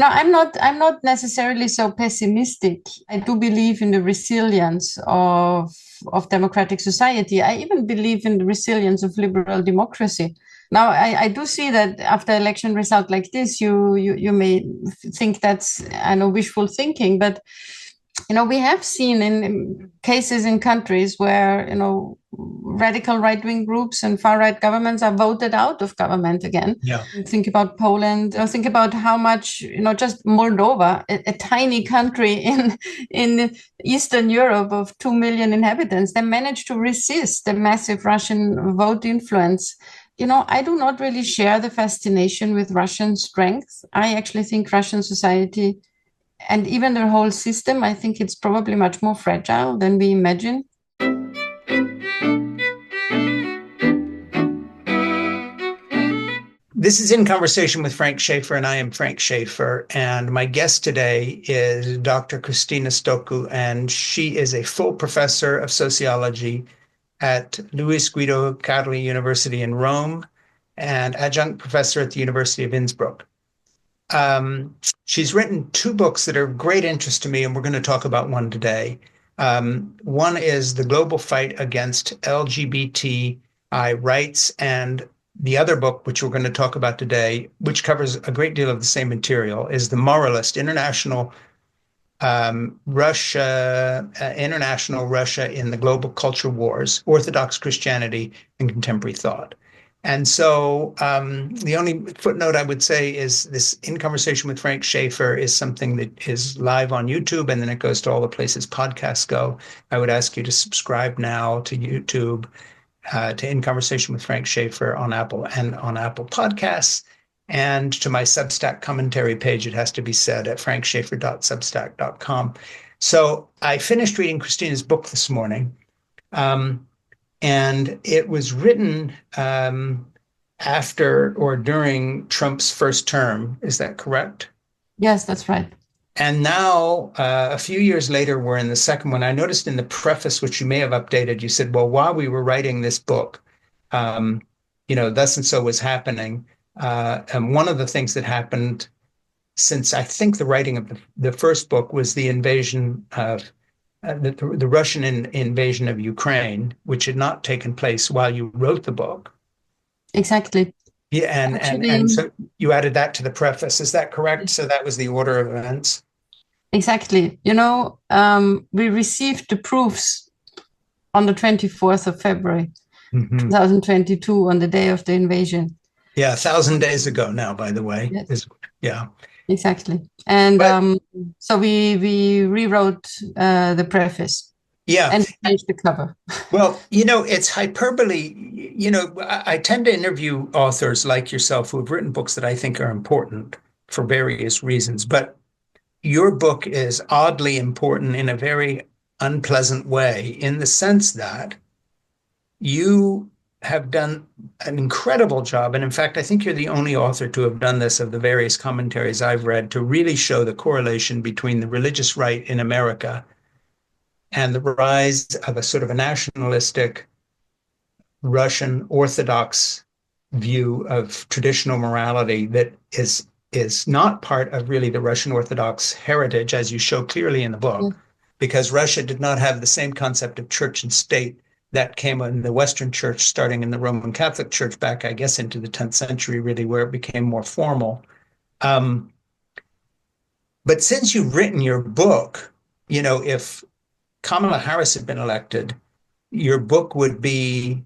I'm not necessarily so pessimistic. I do believe in the resilience of democratic society. I even believe in the resilience of liberal democracy. Now, I do see that after election result like this, you may think that's, I know, wishful thinking, but we have seen in cases in countries where radical right-wing groups and far-right governments are voted out of government again. Yeah. Think about Poland, or think about how much, just Moldova, a tiny country in Eastern Europe of 2 million inhabitants, they managed to resist the massive Russian vote influence. I do not really share the fascination with Russian strength. I actually think Russian society and even the whole system, I think it's probably much more fragile than we imagine. This is In Conversation with Frank Schaeffer, and I am Frank Schaeffer. And my guest today is Dr. Kristina Stoeckl, and she is a full professor of sociology at Luis Guido Carli University in Rome and adjunct professor at the University of Innsbruck. She's written 2 books that are of great interest to me, and we're going to talk about one today. One is The Global Fight Against LGBTI Rights, and the other book, which we're going to talk about today, which covers a great deal of the same material, is The Moralist International, Russia in the Global Culture Wars, Orthodox Christianity and Contemporary Thought. And so the only footnote I would say is this In Conversation with Frank Schaeffer is something that is live on YouTube, and then it goes to all the places podcasts go. I would ask you to subscribe now to YouTube, to In Conversation with Frank Schaeffer on Apple Podcasts, and to my Substack commentary page, it has to be said, at frankschaeffer.substack.com. So I finished reading Kristina's book this morning. And it was written after or during Trump's first term. Is that correct? Yes, that's right. And now, a few years later, we're in the second one. I noticed in the preface, which you may have updated, you said, well, while we were writing this book, thus and so was happening. And one of the things that happened since I think the writing of the first book was the invasion of the Russian invasion of Ukraine, which had not taken place while you wrote the book. Exactly. Yeah, and so you added that to the preface. Is that correct? So that was the order of events? Exactly. We received the proofs on the 24th of February, 2022, on the day of the invasion. Yeah, 1,000 days ago now, by the way. Yes. Yeah. Exactly. And so we rewrote the preface. Yeah. And changed the cover. Well, it's hyperbole. I tend to interview authors like yourself who have written books that I think are important for various reasons. But your book is oddly important in a very unpleasant way, in the sense that you have done an incredible job. And in fact, I think you're the only author to have done this of the various commentaries I've read, to really show the correlation between the religious right in America and the rise of a sort of a nationalistic Russian Orthodox view of traditional morality that is not part of really the Russian Orthodox heritage, as you show clearly in the book, because Russia did not have the same concept of church and state that came in the Western Church, starting in the Roman Catholic Church back, I guess, into the 10th century, really, where it became more formal. But since you've written your book, if Kamala Harris had been elected, your book would be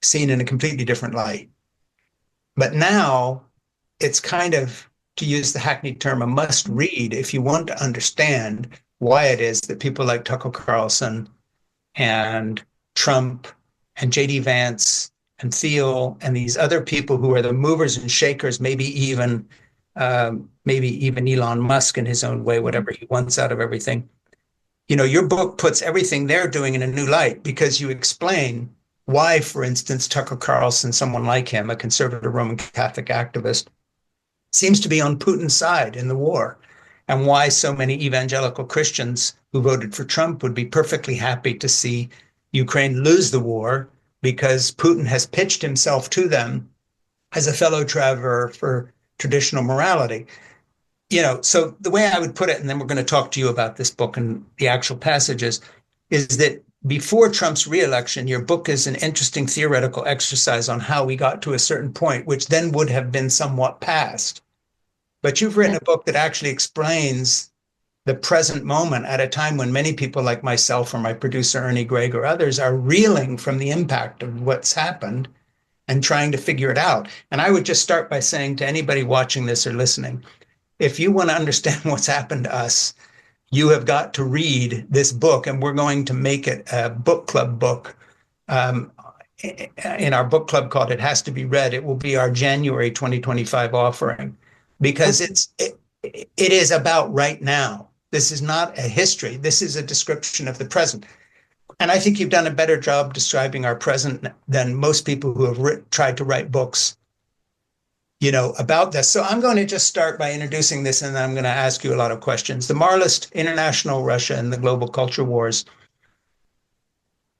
seen in a completely different light. But now it's kind of, to use the hackneyed term, a must read if you want to understand why it is that people like Tucker Carlson and Trump and J.D. Vance and Thiel and these other people who are the movers and shakers, maybe even Elon Musk in his own way, whatever he wants out of everything. Your book puts everything they're doing in a new light, because you explain why, for instance, Tucker Carlson, someone like him, a conservative Roman Catholic activist, seems to be on Putin's side in the war, and why so many evangelical Christians who voted for Trump would be perfectly happy to see Ukraine lose the war, because Putin has pitched himself to them as a fellow traveler for traditional morality. so the way I would put it, and then we're going to talk to you about this book and the actual passages, is that before Trump's reelection, your book is an interesting theoretical exercise on how we got to a certain point, which then would have been somewhat past. But you've written a book that actually explains the present moment at a time when many people like myself or my producer, Ernie Gregg, or others are reeling from the impact of what's happened and trying to figure it out. And I would just start by saying to anybody watching this or listening, if you want to understand what's happened to us, you have got to read this book, and we're going to make it a book club book. In our book club called It Has to Be Read. It will be our January 2025 offering, because it is about right now. This is not a history. This is a description of the present. And I think you've done a better job describing our present than most people who have tried to write books, about this. So I'm going to just start by introducing this, and then I'm going to ask you a lot of questions. The Moralist International, Russia and the Global Culture Wars,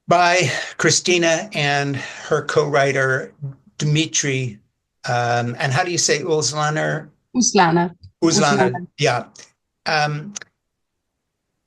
by Kristina and her co-writer, Dmitry, and how do you say Uzlaner? Uzlaner, yeah.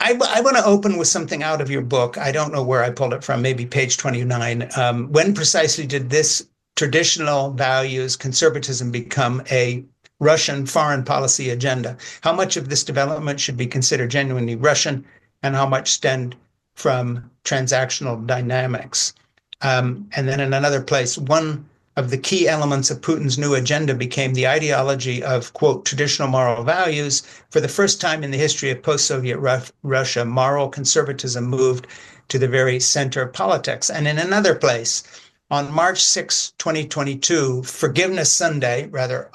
I want to open with something out of your book. I don't know where I pulled it from, maybe page 29. When precisely did this traditional values, conservatism, become a Russian foreign policy agenda? How much of this development should be considered genuinely Russian, and how much stemmed from transactional dynamics? And then in another place, one of the key elements of Putin's new agenda became the ideology of, quote, traditional moral values. For the first time in the history of post-Soviet Russia, moral conservatism moved to the very center of politics. And in another place, on March 6, 2022, Forgiveness Sunday, rather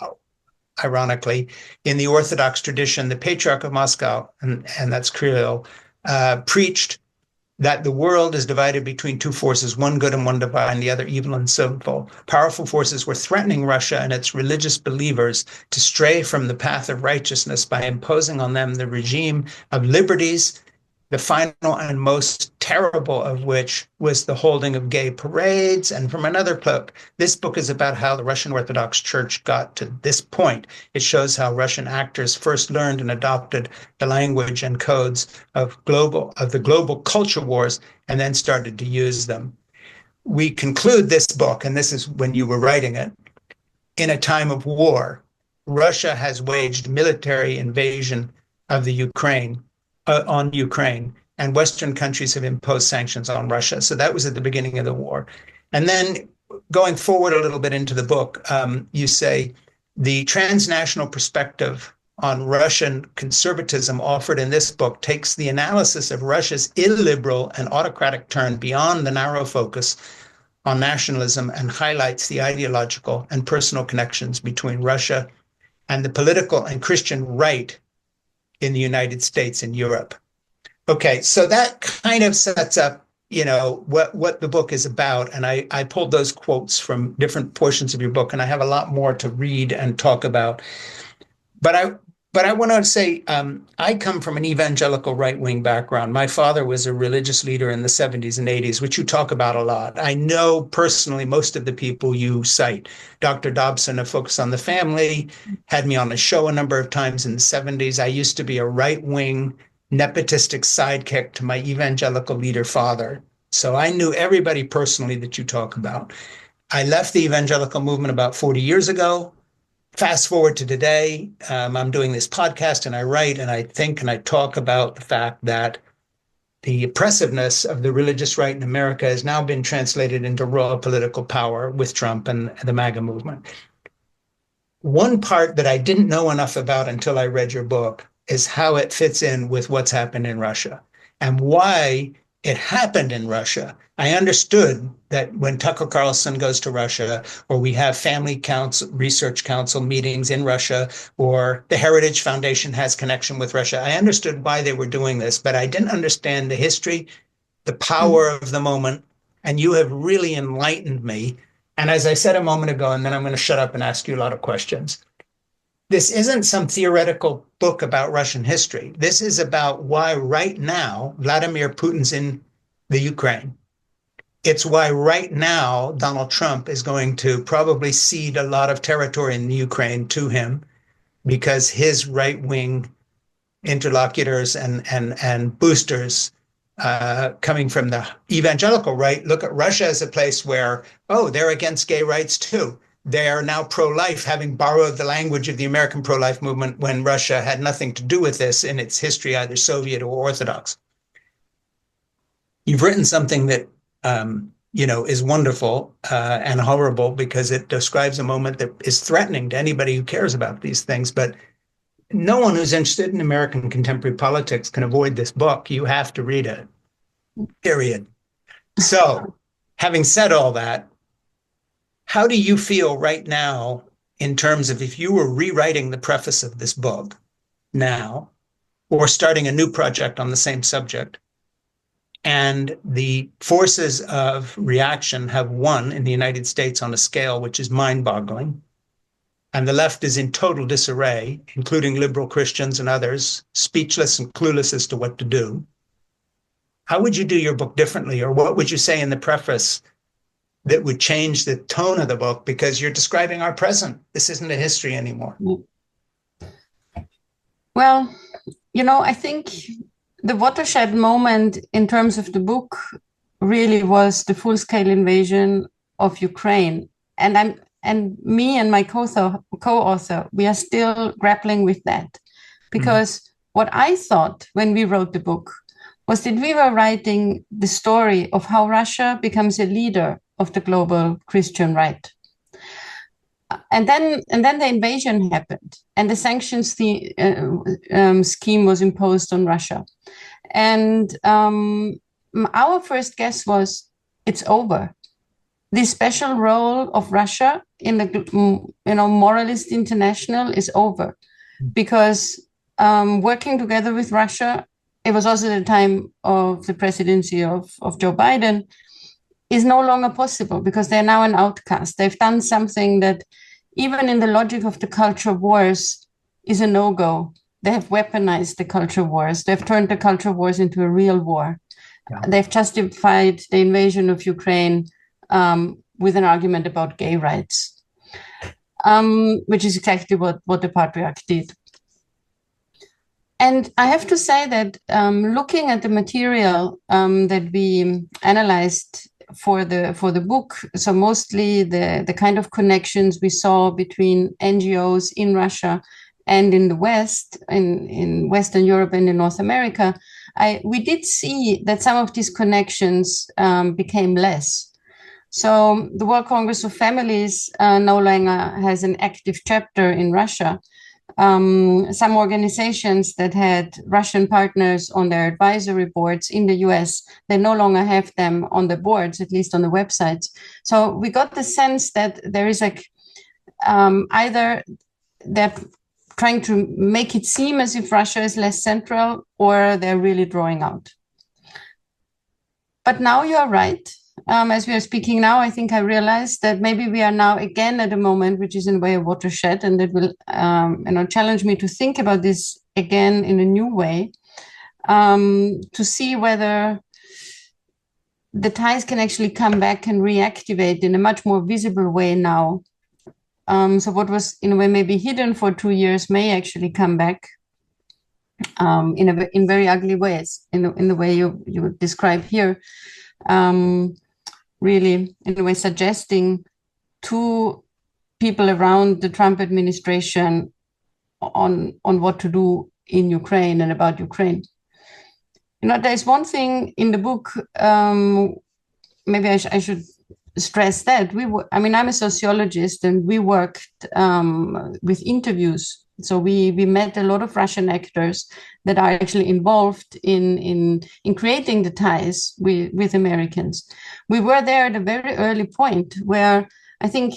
ironically, in the Orthodox tradition, the Patriarch of Moscow, and that's Kirill, preached that the world is divided between two forces, one good and one divine, the other evil and sinful. Powerful forces were threatening Russia and its religious believers to stray from the path of righteousness by imposing on them the regime of liberties, the final and most terrible of which was the holding of gay parades. And from another book, this book is about how the Russian Orthodox Church got to this point. It shows how Russian actors first learned and adopted the language and codes of the global culture wars, and then started to use them. We conclude this book, and this is when you were writing it, in a time of war. Russia has waged military invasion of the Ukraine, on Ukraine, and Western countries have imposed sanctions on Russia. So that was at the beginning of the war. And then going forward a little bit into the book, you say the transnational perspective on Russian conservatism offered in this book takes the analysis of Russia's illiberal and autocratic turn beyond the narrow focus on nationalism and highlights the ideological and personal connections between Russia and the political and Christian right in the United States and Europe. Okay, so that kind of sets up, what the book is about. And I pulled those quotes from different portions of your book, and I have a lot more to read and talk about. But I want to say, I come from an evangelical right-wing background. My father was a religious leader in the 70s and 80s, which you talk about a lot. I know personally most of the people you cite. Dr. Dobson of Focus on the Family had me on the show a number of times in the 70s. I used to be a right-wing nepotistic sidekick to my evangelical leader father. So I knew everybody personally that you talk about. I left the evangelical movement about 40 years ago. Fast forward to today, I'm doing this podcast, and I write and I think and I talk about the fact that the oppressiveness of the religious right in America has now been translated into raw political power with Trump and the MAGA movement. One part that I didn't know enough about until I read your book is how it fits in with what's happened in Russia and why it happened in Russia. I understood that when Tucker Carlson goes to Russia, or we have Family Council, Research Council meetings in Russia, or the Heritage Foundation has connection with Russia, I understood why they were doing this, but I didn't understand the history, the power of the moment, and you have really enlightened me. And as I said a moment ago, and then I'm going to shut up and ask you a lot of questions, this isn't some theoretical book about Russian history. This is about why right now Vladimir Putin's in the Ukraine. It's why right now Donald Trump is going to probably cede a lot of territory in the Ukraine to him. because his right-wing interlocutors and boosters coming from the evangelical right look at Russia as a place where, oh, they're against gay rights too. They are now pro-life, having borrowed the language of the American pro-life movement when Russia had nothing to do with this in its history, either Soviet or Orthodox. You've written something that is wonderful and horrible because it describes a moment that is threatening to anybody who cares about these things. But no one who's interested in American contemporary politics can avoid this book. You have to read it, period. So, having said all that, how do you feel right now in terms of if you were rewriting the preface of this book now, or starting a new project on the same subject, and the forces of reaction have won in the United States on a scale which is mind-boggling, and the left is in total disarray, including liberal Christians and others, speechless and clueless as to what to do? How would you do your book differently, or what would you say in the preface that would change the tone of the book? Because you're describing our present. This isn't a history anymore. Well, I think the watershed moment in terms of the book really was the full-scale invasion of Ukraine. And me and my co-author, we are still grappling with that. Because what I thought when we wrote the book was that we were writing the story of how Russia becomes a leader of the global Christian right. And then the invasion happened, and the sanctions scheme was imposed on Russia. And our first guess was, it's over. The special role of Russia in the Moralist International is over, because working together with Russia, it was also the time of the presidency of Joe Biden, is no longer possible because they're now an outcast. They've done something that, even in the logic of the culture wars, is a no-go. They have weaponized the culture wars. They've turned the culture wars into a real war. Yeah. They've justified the invasion of Ukraine with an argument about gay rights, which is exactly what the patriarch did. And I have to say that looking at the material that we analyzed for the book, so mostly the kind of connections we saw between NGOs in Russia and in the West, in Western Europe and in North America, we did see that some of these connections became less. So the World Congress of Families no longer has an active chapter in Russia. Some organizations that had Russian partners on their advisory boards in the US, they no longer have them on the boards, at least on the websites. So we got the sense that there is either they're trying to make it seem as if Russia is less central, or they're really drawing out. But now you are right. As we are speaking now, I think I realized that maybe we are now again at a moment which is in a way a watershed, and that will challenge me to think about this again in a new way, to see whether the ties can actually come back and reactivate in a much more visible way now. So what was in a way maybe hidden for 2 years may actually come back in very ugly ways, in the way you describe here. Really, in a way, suggesting to people around the Trump administration on what to do in Ukraine and about Ukraine. There's one thing in the book, maybe I should stress that. I'm a sociologist, and we worked with interviews. So we met a lot of Russian actors that are actually involved in creating the ties with Americans. We were there at a very early point where I think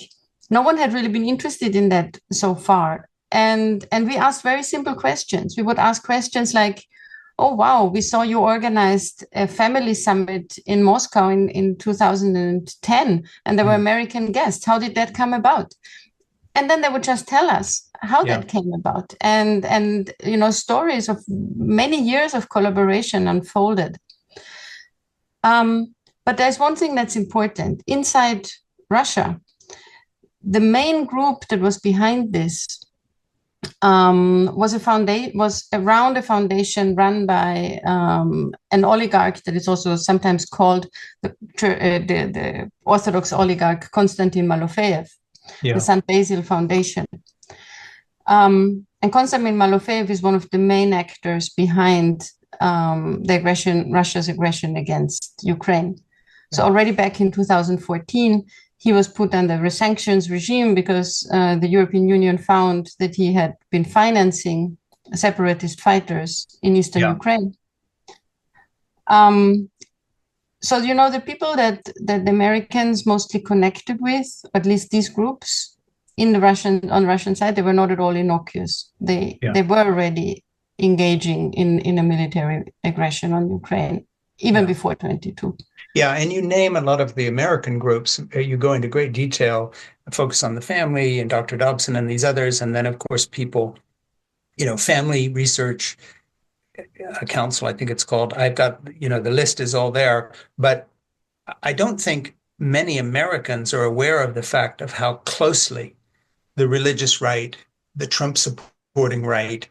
no one had really been interested in that so far. And we asked very simple questions. We would ask questions like, oh, wow, we saw you organized a family summit in Moscow in 2010, and there were American guests. How did that come about? And then they would just tell us how that came about. And stories of many years of collaboration unfolded. But there's one thing that's important. Inside Russia, the main group that was behind this was around a foundation run by an oligarch that is also sometimes called the Orthodox oligarch Konstantin Malofeev, the St. Basil Foundation. And Konstantin Malofeev is one of the main actors behind Russia's aggression against Ukraine. So already back in 2014, he was put under a sanctions regime because the European Union found that he had been financing separatist fighters in eastern Ukraine. So, the people that the Americans mostly connected with, at least these groups on the Russian side, they were not at all innocuous. They were already engaging in a military aggression on Ukraine, even before 22. Yeah, and you name a lot of the American groups. You go into great detail, focus on the family and Dr. Dobson and these others. And then, of course, people, Family Research Council, I think it's called. I've got, the list is all there. But I don't think many Americans are aware of the fact of how closely the religious right, the Trump supporting right,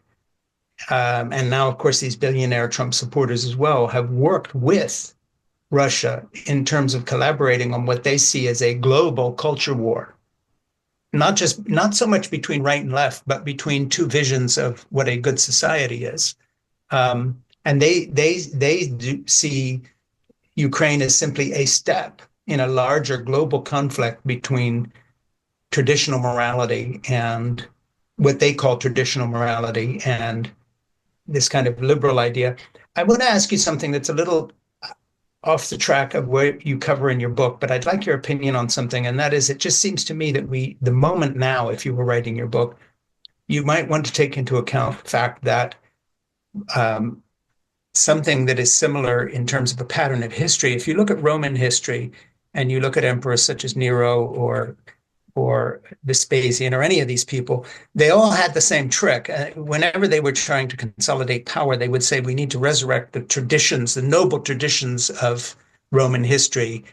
and now, of course, these billionaire Trump supporters as well have worked with Russia in terms of collaborating on what they see as a global culture war, not so much between right and left, but between two visions of what a good society is. And they do see Ukraine as simply a step in a larger global conflict between traditional morality and what they call traditional morality and this kind of liberal idea. I want to ask you something that's a little off the track of where you cover in your book, but I'd like your opinion on something, and that is, it just seems to me that the moment now, if you were writing your book, you might want to take into account the fact that something that is similar in terms of a pattern of history, if you look at Roman history and you look at emperors such as Nero or Vespasian or any of these people, they all had the same trick. Whenever they were trying to consolidate power, they would say, we need to resurrect the traditions, the noble traditions of Roman history.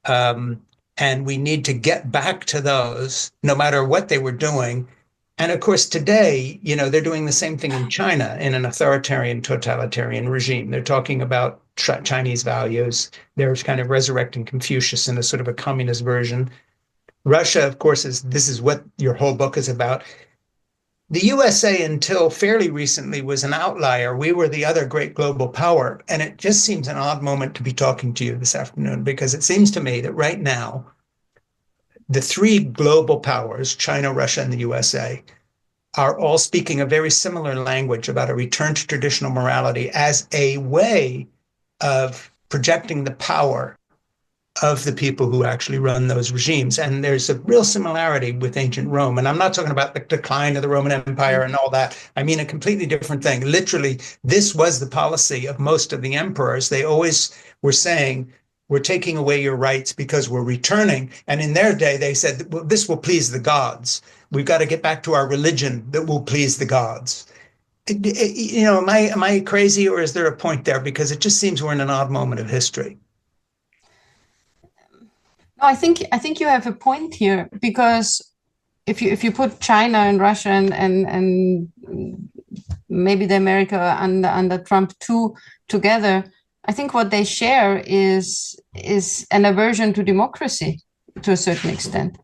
And we need to get back to those no matter what they were doing. And of course, today, they're doing the same thing in China in an authoritarian, totalitarian regime. They're talking about Chinese values. They're kind of resurrecting Confucius in a sort of a communist version. Russia, of course, this is what your whole book is about. The USA, until fairly recently, was an outlier. We were the other great global power. And it just seems an odd moment to be talking to you this afternoon, because it seems to me that right now, the three global powers, China, Russia, and the USA, are all speaking a very similar language about a return to traditional morality as a way of projecting the power of the people who actually run those regimes. And there's a real similarity with ancient Rome. And I'm not talking about the decline of the Roman Empire and all that. I mean, a completely different thing. Literally, this was the policy of most of the emperors. They always were saying, we're taking away your rights because we're returning. And in their day, they said, well, this will please the gods. We've got to get back to our religion that will please the gods. Am I crazy, or is there a point there? Because it just seems we're in an odd moment of history. No, I think you have a point here, because if you put China and Russia and maybe the America under Trump too together, I think what they share is an aversion to democracy to a certain extent,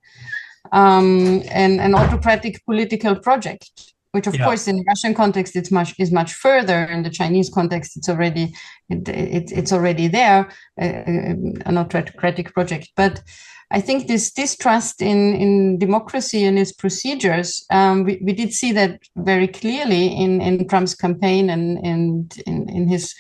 and an autocratic political project, which of course in the Russian context is much further. In the Chinese context, it's already there, an autocratic project. But I think this distrust in democracy and its procedures, we did see that very clearly in Trump's campaign and in his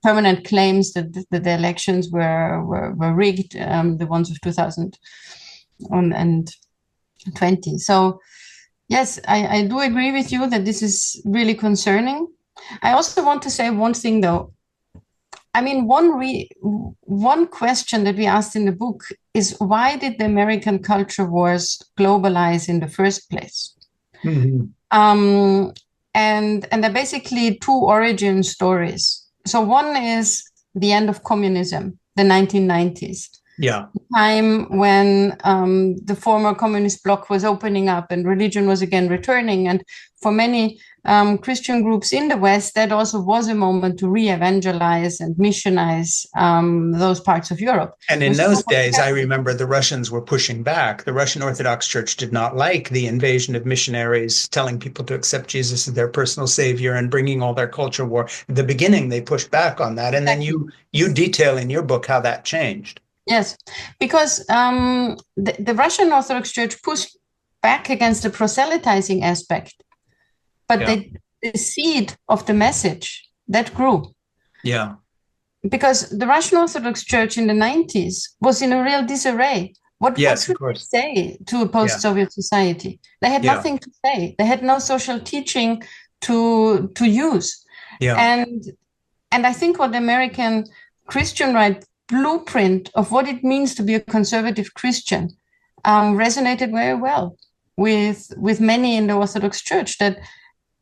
permanent claims that the elections were rigged, the ones of 2020. So yes, I do agree with you that this is really concerning. I also want to say one thing, though. I mean, one question that we asked in the book is, why did the American culture wars globalize in the first place? Mm-hmm. And there are basically two origin stories. So one is the end of communism, the 1990s. Yeah. Time when the former communist bloc was opening up and religion was again returning. And for many Christian groups in the West, that also was a moment to re-evangelize and missionize those parts of Europe. And in those days, I remember the Russians were pushing back. The Russian Orthodox Church did not like the invasion of missionaries, telling people to accept Jesus as their personal savior and bringing all their culture war. At the beginning, they pushed back on that. And then you detail in your book how that changed. Yes, because the Russian Orthodox Church pushed back against the proselytizing aspect, but the seed of the message that grew. Yeah. Because the Russian Orthodox Church in the 90s was in a real disarray. What could they say to a post-Soviet society? They had nothing to say. They had no social teaching to use. Yeah. And I think what the American Christian right blueprint of what it means to be a conservative Christian resonated very well with many in the Orthodox Church that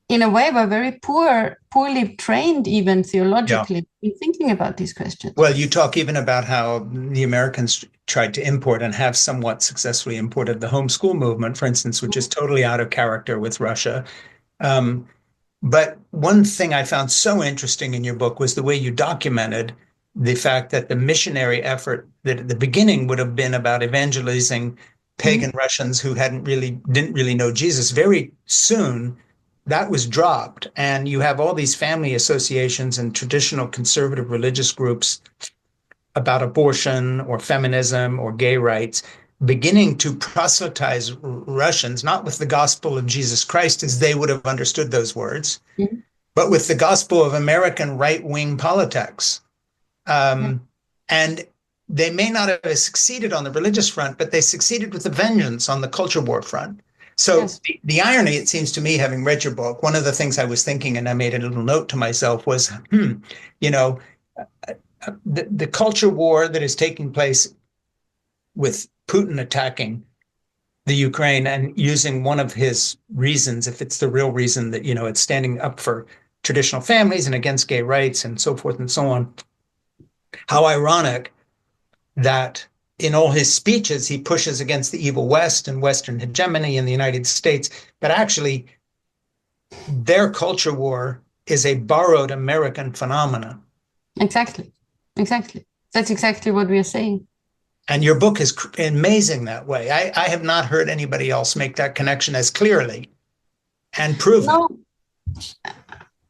in a way were very poorly trained even theologically in thinking about these questions. Well, you talk even about how the Americans tried to import and have somewhat successfully imported the homeschool movement, for instance, which is totally out of character with Russia. But one thing I found so interesting in your book was the way you documented the fact that the missionary effort that at the beginning would have been about evangelizing pagan Russians who didn't really know Jesus. Very soon, that was dropped. And you have all these family associations and traditional conservative religious groups about abortion or feminism or gay rights beginning to proselytize Russians, not with the gospel of Jesus Christ as they would have understood those words, but with the gospel of American right-wing politics. And they may not have succeeded on the religious front, but they succeeded with a vengeance on the culture war front. So the irony, it seems to me, having read your book, one of the things I was thinking, and I made a little note to myself, was, the culture war that is taking place with Putin attacking the Ukraine and using one of his reasons, if it's the real reason that, it's standing up for traditional families and against gay rights and so forth and so on. How ironic that in all his speeches, he pushes against the evil West and Western hegemony in the United States, but actually their culture war is a borrowed American phenomenon. Exactly. That's exactly what we are saying. And your book is amazing that way. I have not heard anybody else make that connection as clearly and proven. No,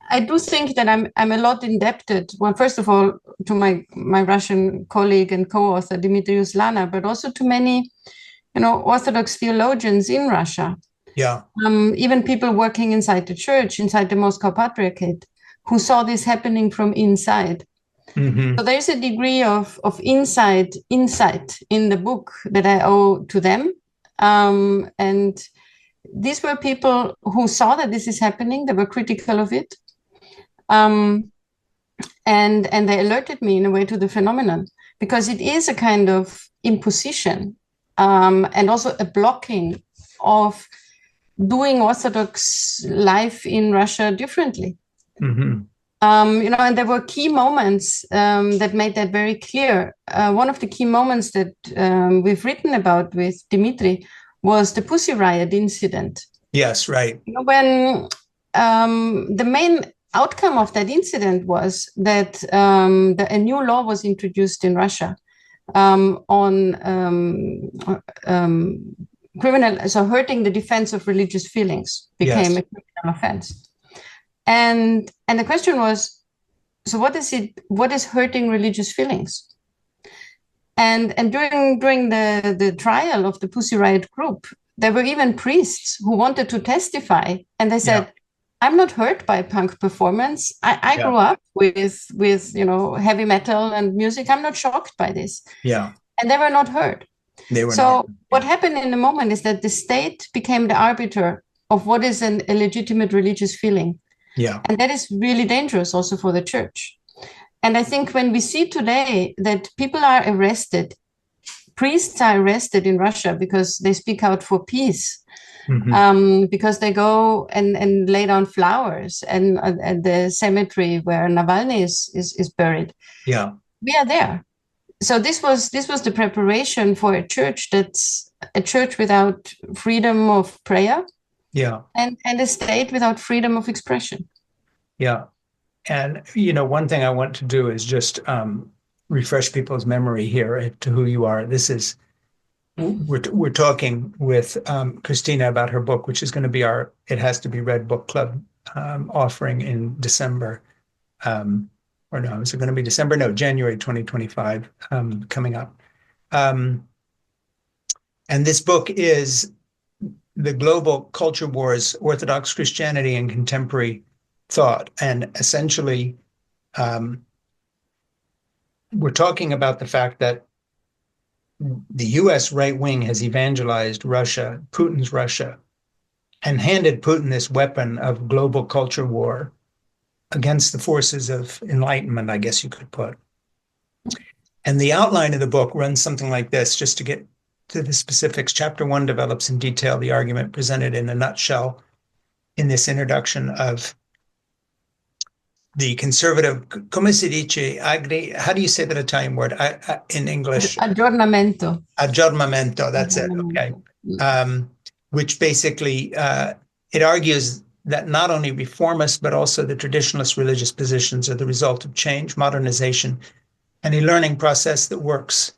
I do think that I'm a lot indebted, well, first of all, to my Russian colleague and co-author, Dimitrius Lana, but also to many, Orthodox theologians in Russia. Yeah. Even people working inside the church, inside the Moscow Patriarchate, who saw this happening from inside. Mm-hmm. So there's a degree of insight in the book that I owe to them. And these were people who saw that this is happening. They were critical of it. And they alerted me in a way to the phenomenon, because it is a kind of imposition and also a blocking of doing Orthodox life in Russia differently. Mm-hmm. And there were key moments that made that very clear. One of the key moments that we've written about with Dimitri was the Pussy Riot incident. Yes, right. When the main outcome of that incident was that a new law was introduced in Russia on hurting the defense of religious feelings became a criminal offense. And the question was, so what is hurting religious feelings? And during the trial of the Pussy Riot group, there were even priests who wanted to testify, and they said, I'm not hurt by punk performance. I grew up with heavy metal and music. I'm not shocked by this. Yeah. And they were not hurt. What happened in the moment is that the state became the arbiter of what is a legitimate religious feeling. Yeah. And that is really dangerous also for the church. And I think when we see today that people are arrested, priests are arrested in Russia because they speak out for peace, because they go and lay down flowers and at the cemetery where Navalny is buried. Yeah. We are there. So this was the preparation for a church that's a church without freedom of prayer, Yeah. and a state without freedom of expression. Yeah. And, one thing I want to do is just refresh people's memory here to who you are. We're talking with Kristina about her book, which is going to be our It Has to Be Read book club offering in December. Or no, is it going to be December? No, January 2025 coming up. And this book is The Global Culture Wars, Orthodox Christianity and Contemporary Thought. And essentially, we're talking about the fact that the US right wing has evangelized Russia, Putin's Russia, and handed Putin this weapon of global culture war against the forces of enlightenment, I guess you could put. And the outline of the book runs something like this, just to get to the specifics. Chapter 1 develops in detail the argument presented in a nutshell in this introduction of the conservative, come si dice, how do you say that Italian word in English? Aggiornamento. Aggiornamento, that's it, okay. Which basically, it argues that not only reformist, but also the traditionalist religious positions are the result of change, modernization, and a learning process that works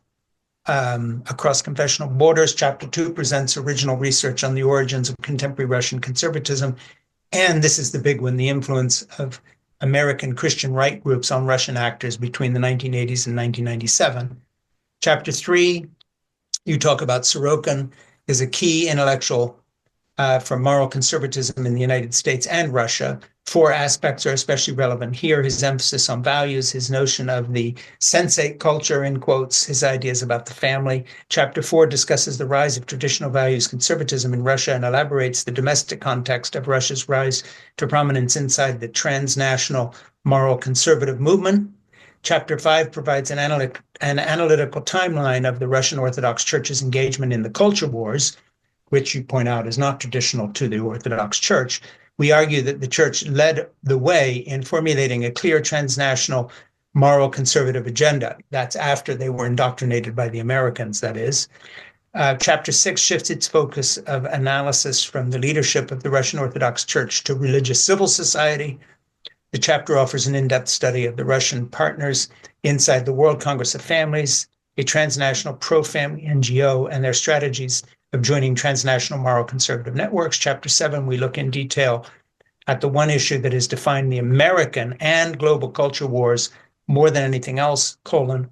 across confessional borders. Chapter 2 presents original research on the origins of contemporary Russian conservatism. And this is the big one, the influence of American Christian right groups on Russian actors between the 1980s and 1997. Chapter 3, you talk about Sorokin as a key intellectual for moral conservatism in the United States and Russia. 4 aspects are especially relevant here: his emphasis on values, his notion of the sensate culture, in quotes, his ideas about the family. Chapter 4 discusses the rise of traditional values conservatism in Russia and elaborates the domestic context of Russia's rise to prominence inside the transnational moral conservative movement. Chapter 5 provides an analytical timeline of the Russian Orthodox Church's engagement in the culture wars, which you point out is not traditional to the Orthodox Church. We argue that the Church led the way in formulating a clear transnational moral conservative agenda. That's after they were indoctrinated by the Americans, that is. Chapter 6 shifts its focus of analysis from the leadership of the Russian Orthodox Church to religious civil society. The chapter offers an in-depth study of the Russian partners inside the World Congress of Families, a transnational pro-family NGO, and their strategies of joining transnational moral conservative networks. Chapter 7, we look in detail at the one issue that has defined the American and global culture wars more than anything else,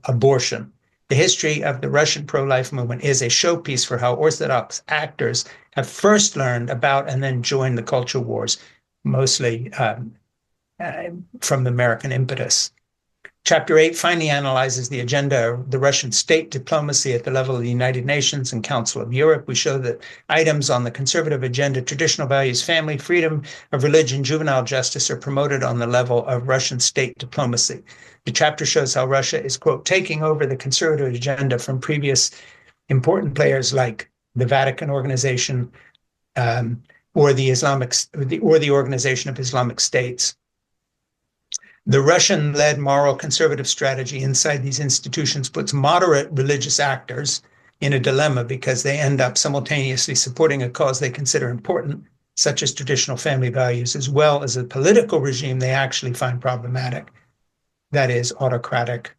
abortion. The history of the Russian pro-life movement is a showpiece for how Orthodox actors have first learned about and then joined the culture wars, mostly from the American impetus. Chapter 8 finally analyzes the agenda of the Russian state diplomacy at the level of the United Nations and Council of Europe. We show that items on the conservative agenda, traditional values, family, freedom of religion, juvenile justice, are promoted on the level of Russian state diplomacy. The chapter shows how Russia is, quote, taking over the conservative agenda from previous important players like the Vatican Organization or the Organization of Islamic States. The Russian-led moral conservative strategy inside these institutions puts moderate religious actors in a dilemma because they end up simultaneously supporting a cause they consider important, such as traditional family values, as well as a political regime they actually find problematic, that is, autocratic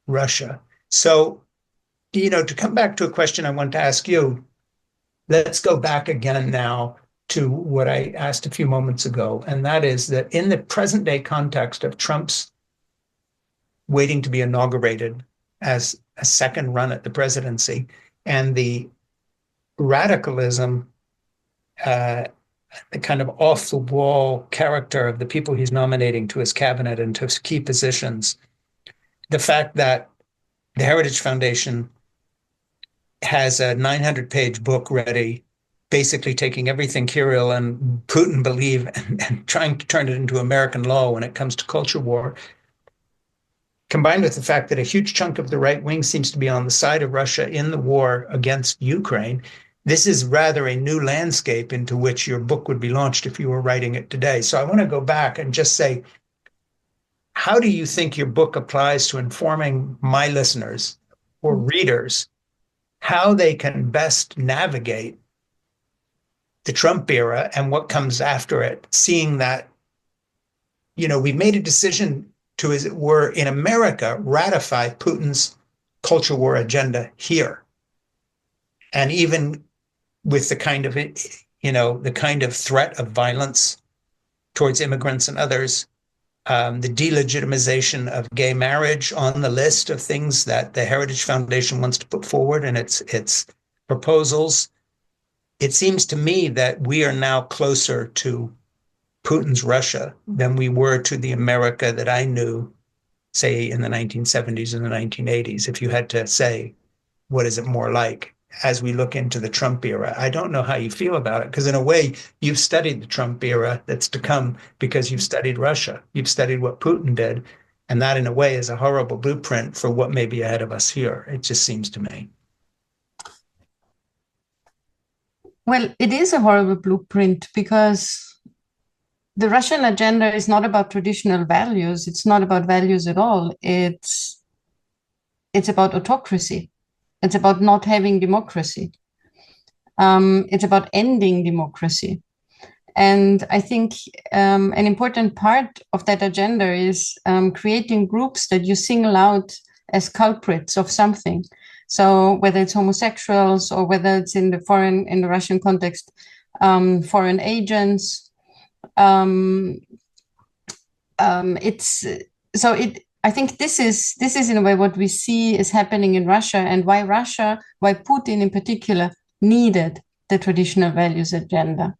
Russia. So, to come back to a question I want to ask you, let's go back again now to what I asked a few moments ago, and that is that in the present day context of Trump's waiting to be inaugurated as a second run at the presidency, and the radicalism, the kind of off-the-wall character of the people he's nominating to his cabinet and to key positions, the fact that the Heritage Foundation has a 900-page book ready, basically taking everything Kirill and Putin believe and trying to turn it into American law when it comes to culture war, combined with the fact that a huge chunk of the right wing seems to be on the side of Russia in the war against Ukraine, this is rather a new landscape into which your book would be launched if you were writing it today. So I want to go back and just say, how do you think your book applies to informing my listeners or readers how they can best navigate the Trump era and what comes after it, seeing that, we've made a decision to, as it were, in America, ratify Putin's culture war agenda here. And even with the kind of threat of violence towards immigrants and others, the delegitimization of gay marriage on the list of things that the Heritage Foundation wants to put forward in its proposals. It seems to me that we are now closer to Putin's Russia than we were to the America that I knew, say, in the 1970s and the 1980s. If you had to say, what is it more like as we look into the Trump era? I don't know how you feel about it, because in a way, you've studied the Trump era that's to come because you've studied Russia. You've studied what Putin did. And that, in a way, is a horrible blueprint for what may be ahead of us here. It just seems to me. Well, it is a horrible blueprint because the Russian agenda is not about traditional values. It's not about values at all. It's about autocracy. It's about not having democracy. It's about ending democracy. And I think an important part of that agenda is creating groups that you single out as culprits of something. So whether it's homosexuals or whether it's in the Russian context, foreign agents, I think this is in a way what we see is happening in Russia, and why Putin in particular needed the traditional values agenda.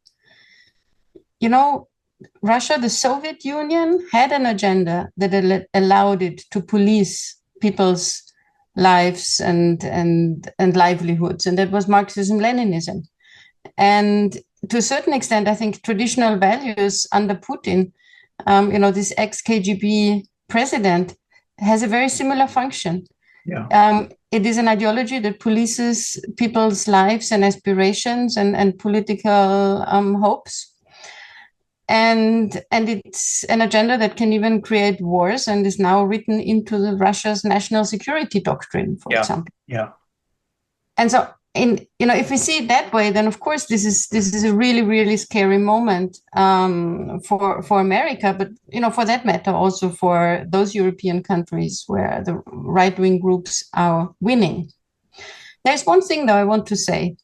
Russia, the Soviet Union, had an agenda that allowed it to police people's lives and livelihoods, and that was Marxism-Leninism. And to a certain extent, I think traditional values under Putin, this ex-KGB president, has a very similar function. Yeah. It is an ideology that polices people's lives and aspirations and political hopes. And it's an agenda that can even create wars and is now written into Russia's national security doctrine, for example. Yeah. And so, if we see it that way, then of course this is a really, really scary moment for America, but for that matter also for those European countries where the right-wing groups are winning. There's one thing though I want to say.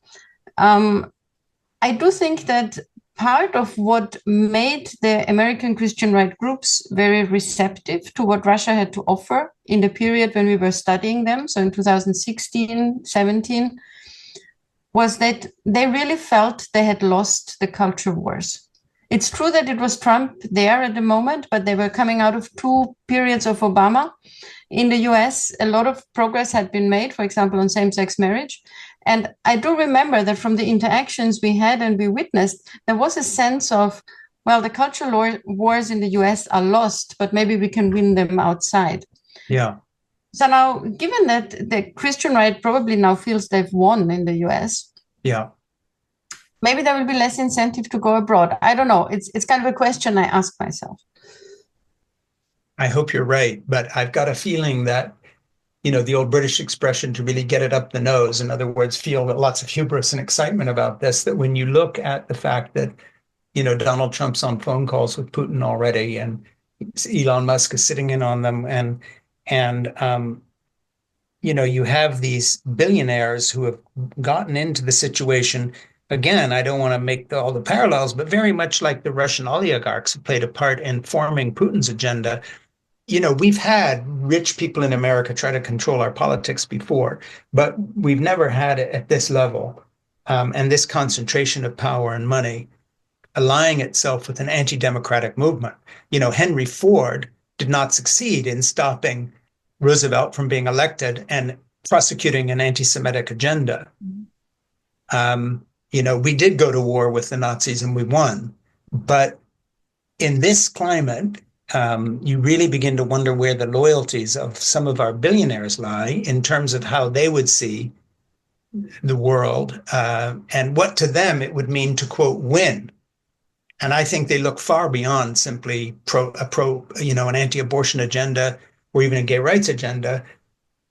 I do think that part of what made the American Christian right groups very receptive to what Russia had to offer in the period when we were studying them, so in 2016, 17, was that they really felt they had lost the culture wars. It's true that it was Trump there at the moment, but they were coming out of 2 periods of Obama. In the US, a lot of progress had been made, for example, on same-sex marriage. And I do remember that from the interactions we had and we witnessed, there was a sense of, well, the cultural wars in the US are lost, but maybe we can win them outside. Yeah. So now, given that the Christian right probably now feels they've won in the US, yeah, maybe there will be less incentive to go abroad. I don't know. It's kind of a question I ask myself. I hope you're right, but I've got a feeling that, the old British expression, to really get it up the nose, in other words, feel lots of hubris and excitement about this, that when you look at the fact that, Donald Trump's on phone calls with Putin already, and Elon Musk is sitting in on them, and you have these billionaires who have gotten into the situation. Again, I don't want to make all the parallels, but very much like the Russian oligarchs who played a part in forming Putin's agenda. We've had rich people in America try to control our politics before, but we've never had it at this level. And this concentration of power and money allying itself with an anti-democratic movement. Henry Ford did not succeed in stopping Roosevelt from being elected and prosecuting an anti-Semitic agenda. We did go to war with the Nazis and we won. But in this climate, you really begin to wonder where the loyalties of some of our billionaires lie in terms of how they would see the world and what to them it would mean to, quote, win. And I think they look far beyond simply an anti-abortion agenda or even a gay rights agenda.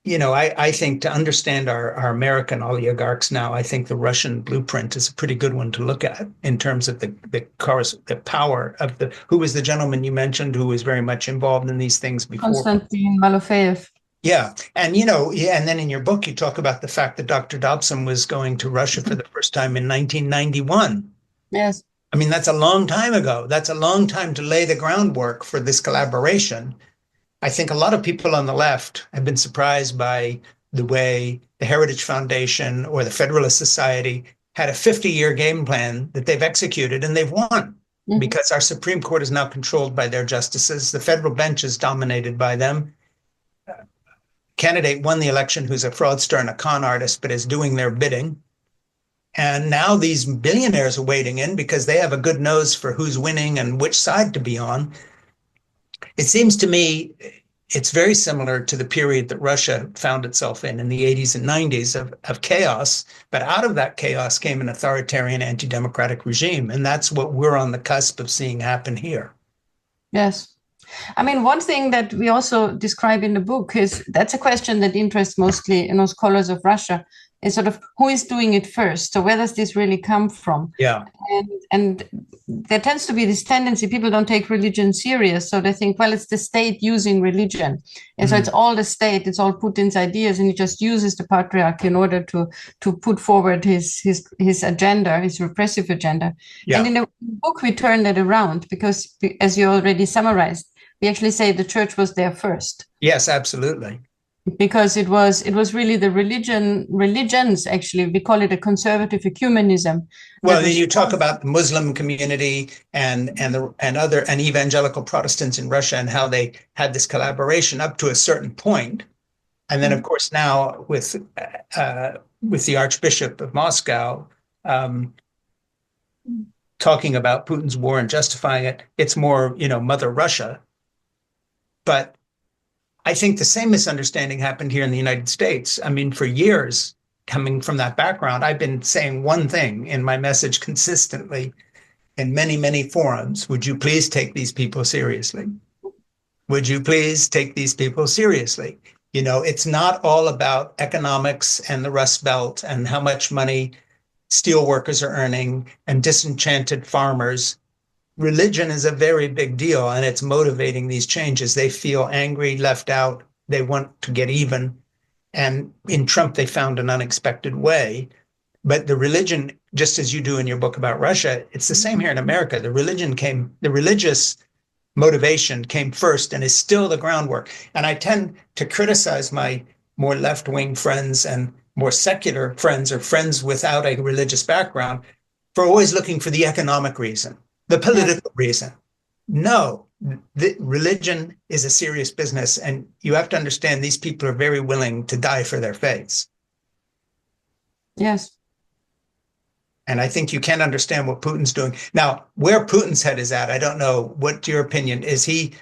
I think to understand our American oligarchs now, I think the Russian blueprint is a pretty good one to look at in terms of the power of who was the gentleman you mentioned who was very much involved in these things before. Konstantin Malofeev. Yeah. And, and then in your book, you talk about the fact that Dr. Dobson was going to Russia for the first time in 1991. Yes. I mean, that's a long time ago. That's a long time to lay the groundwork for this collaboration. I think a lot of people on the left have been surprised by the way the Heritage Foundation or the Federalist Society had a 50-year game plan that they've executed, and they've won because our Supreme Court is now controlled by their justices. The federal bench is dominated by them. Candidate won the election who's a fraudster and a con artist, but is doing their bidding. And now these billionaires are wading in because they have a good nose for who's winning and which side to be on. It seems to me it's very similar to the period that Russia found itself in the 80s and 90s of chaos. But out of that chaos came an authoritarian, anti-democratic regime. And that's what we're on the cusp of seeing happen here. Yes. I mean, one thing that we also describe in the book is that's a question that interests mostly scholars of Russia, is sort of who is doing it first. So where does this really come from? Yeah. And there tends to be this tendency, people don't take religion serious. So they think, well, it's the state using religion. And so it's all the state, it's all Putin's ideas, and he just uses the patriarch in order to put forward his agenda, his repressive agenda. Yeah. And in the book, we turn that around because, as you already summarized, we actually say the church was there first. Yes, absolutely. Because it was really the religions, actually, we call it a conservative ecumenism. Well, then you talk about the Muslim community and evangelical Protestants in Russia and how they had this collaboration up to a certain point. And then, of course, now with the Archbishop of Moscow talking about Putin's war and justifying it, it's more, Mother Russia. But I think the same misunderstanding happened here in the United States. I mean, for years, coming from that background, I've been saying one thing in my message consistently in many, many forums. Would you please take these people seriously? Would you please take these people seriously? It's not all about economics and the Rust Belt and how much money steel workers are earning and disenchanted farmers. Religion is a very big deal, and it's motivating these changes. They feel angry, left out. They want to get even. And in Trump, they found an unexpected way. But the religion, just as you do in your book about Russia, it's the same here in America. The religious motivation came first and is still the groundwork. And I tend to criticize my more left-wing friends and more secular friends or friends without a religious background for always looking for the economic reason. The political reason. No, the religion is a serious business, and you have to understand these people are very willing to die for their faiths. Yes. And I think you can understand what Putin's doing. Now, where Putin's head is at, I don't know. What's your opinion? Is he,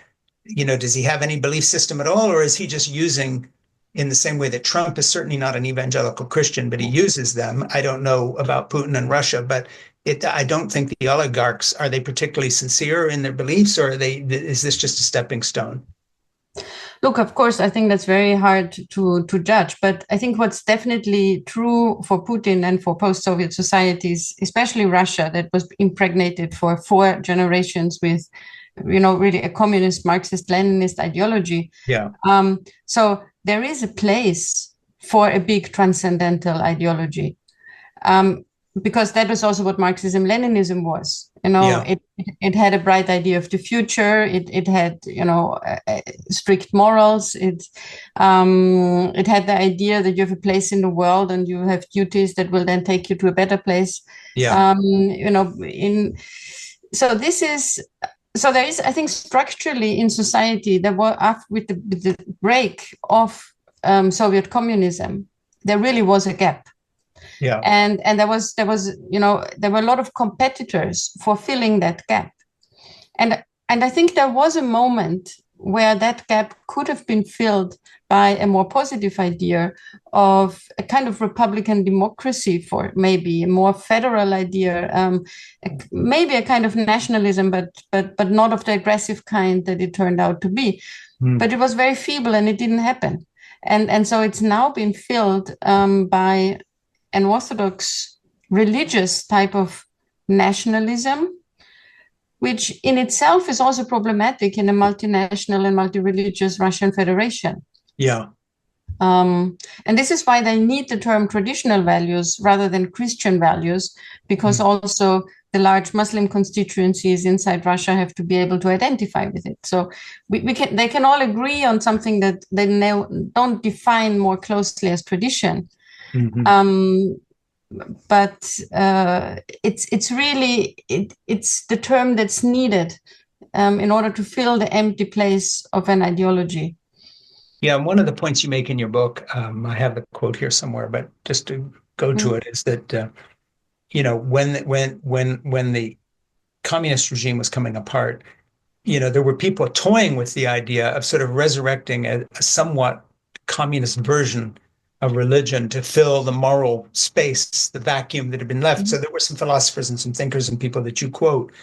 does he have any belief system at all, or is he just using, in the same way that Trump is certainly not an evangelical Christian, but he uses them? I don't know about Putin and Russia, but I don't think the oligarchs, are they particularly sincere in their beliefs, or is this just a stepping stone? Look, of course, I think that's very hard to judge. But I think what's definitely true for Putin and for post-Soviet societies, especially Russia, that was impregnated for 4 generations with, really a communist, Marxist, Leninist ideology. Yeah. So there is a place for a big transcendental ideology. Because that was also what Marxism, Leninism was. It had a bright idea of the future. It had, strict morals. It had the idea that you have a place in the world and you have duties that will then take you to a better place. Yeah. So there is, I think, structurally in society that with the break of Soviet communism, there really was a gap. Yeah. And there were a lot of competitors for filling that gap. And I think there was a moment where that gap could have been filled by a more positive idea of a kind of Republican democracy, for maybe a more federal idea, maybe a kind of nationalism, but not of the aggressive kind that it turned out to be. But it was very feeble and it didn't happen. And so it's now been filled by an Orthodox religious type of nationalism, which in itself is also problematic in a multinational and multi-religious Russian Federation. Yeah. And this is why they need the term traditional values rather than Christian values, because also the large Muslim constituencies inside Russia have to be able to identify with it. So they can all agree on something that they don't define more closely as tradition. But it's really it's the term that's needed in order to fill the empty place of an ideology. Yeah, one of the points you make in your book, I have the quote here somewhere, but just to go to it, is that when the communist regime was coming apart, there were people toying with the idea of sort of resurrecting a somewhat communist version of religion to fill the moral space, the vacuum that had been left. So there were some philosophers and some thinkers and people that you quote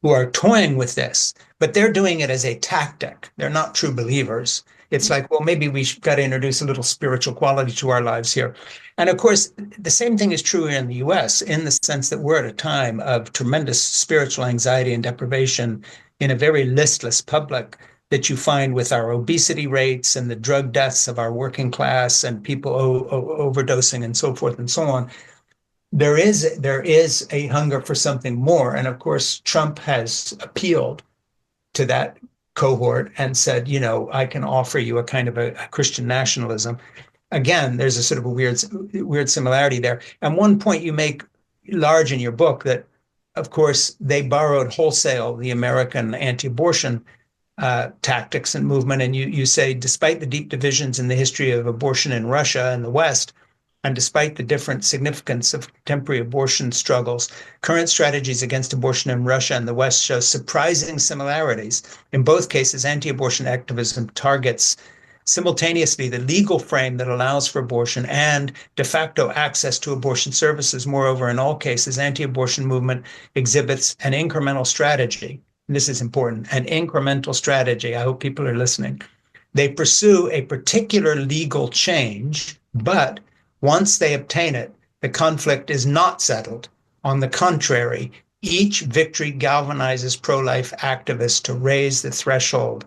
who are toying with this, but they're doing it as a tactic. They're not true believers. It's like, well, maybe we've got to introduce a little spiritual quality to our lives here. And of course, the same thing is true in the US, in the sense that we're at a time of tremendous spiritual anxiety and deprivation in a very listless public that you find with our obesity rates and the drug deaths of our working class and people overdosing and so forth and so on. There is a hunger for something more. And of course, Trump has appealed to that cohort and said, I can offer you a kind of a Christian nationalism. Again, there's a sort of a weird similarity there. And one point you make large in your book that, of course, they borrowed wholesale the American anti-abortion tactics and movement. And you say, despite the deep divisions in the history of abortion in Russia and the West, and despite the different significance of contemporary abortion struggles, current strategies against abortion in Russia and the West show surprising similarities. In both cases, anti-abortion activism targets simultaneously the legal frame that allows for abortion and de facto access to abortion services. Moreover, in all cases, anti-abortion movement exhibits an incremental strategy. And this is important, an incremental strategy. I hope people are listening. They pursue a particular legal change, but once they obtain it, the conflict is not settled. On the contrary, each victory galvanizes pro-life activists to raise the threshold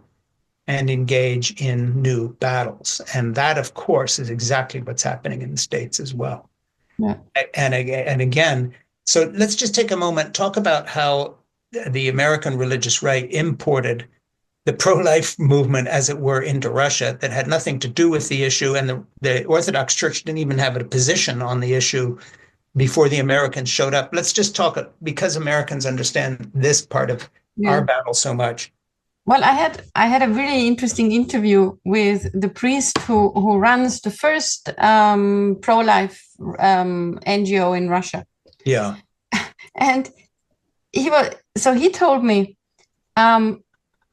and engage in new battles. And that, of course, is exactly what's happening in the States as well. Yeah. And again, so let's just take a moment, talk about how the American religious right imported the pro-life movement, as it were, into Russia that had nothing to do with the issue. And the Orthodox Church didn't even have a position on the issue before the Americans showed up. Let's just talk, because Americans understand this part of our battle so much. Well, I had a really interesting interview with the priest who runs the first pro-life NGO in Russia. Yeah. And he told me,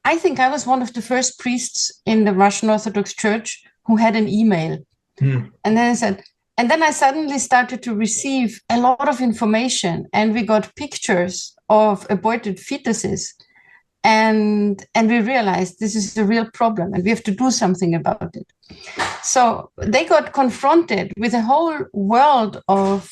I think I was one of the first priests in the Russian Orthodox Church who had an email. And then I said, and then I suddenly started to receive a lot of information, and we got pictures of aborted fetuses. And we realized this is a real problem and we have to do something about it. So they got confronted with a whole world of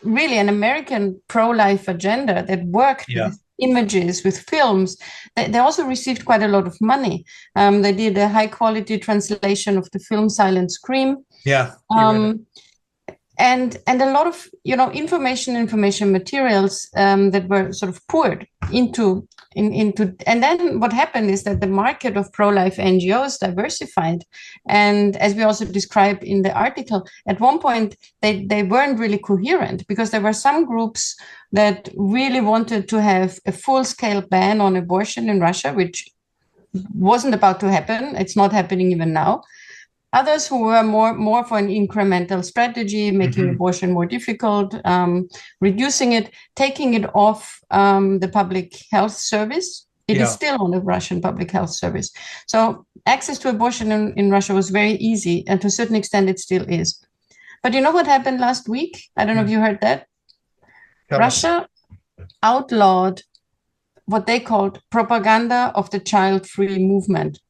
really an American pro-life agenda that worked with images, with films. They also received quite a lot of money. They did a high quality translation of the film Silent Scream. Yeah. And a lot of information materials that were sort of poured into and then what happened is that the market of pro-life NGOs diversified, and as we also described in the article, at one point they weren't really coherent, because there were some groups that really wanted to have a full-scale ban on abortion in Russia, which wasn't about to happen. It's not happening even now. Others who were more for an incremental strategy, making abortion more difficult, reducing it, taking it off the public health service. It is still on the Russian public health service. So access to abortion in Russia was very easy, and to a certain extent it still is. But you know what happened last week? I don't know if you heard that. Russia outlawed what they called propaganda of the child-free movement.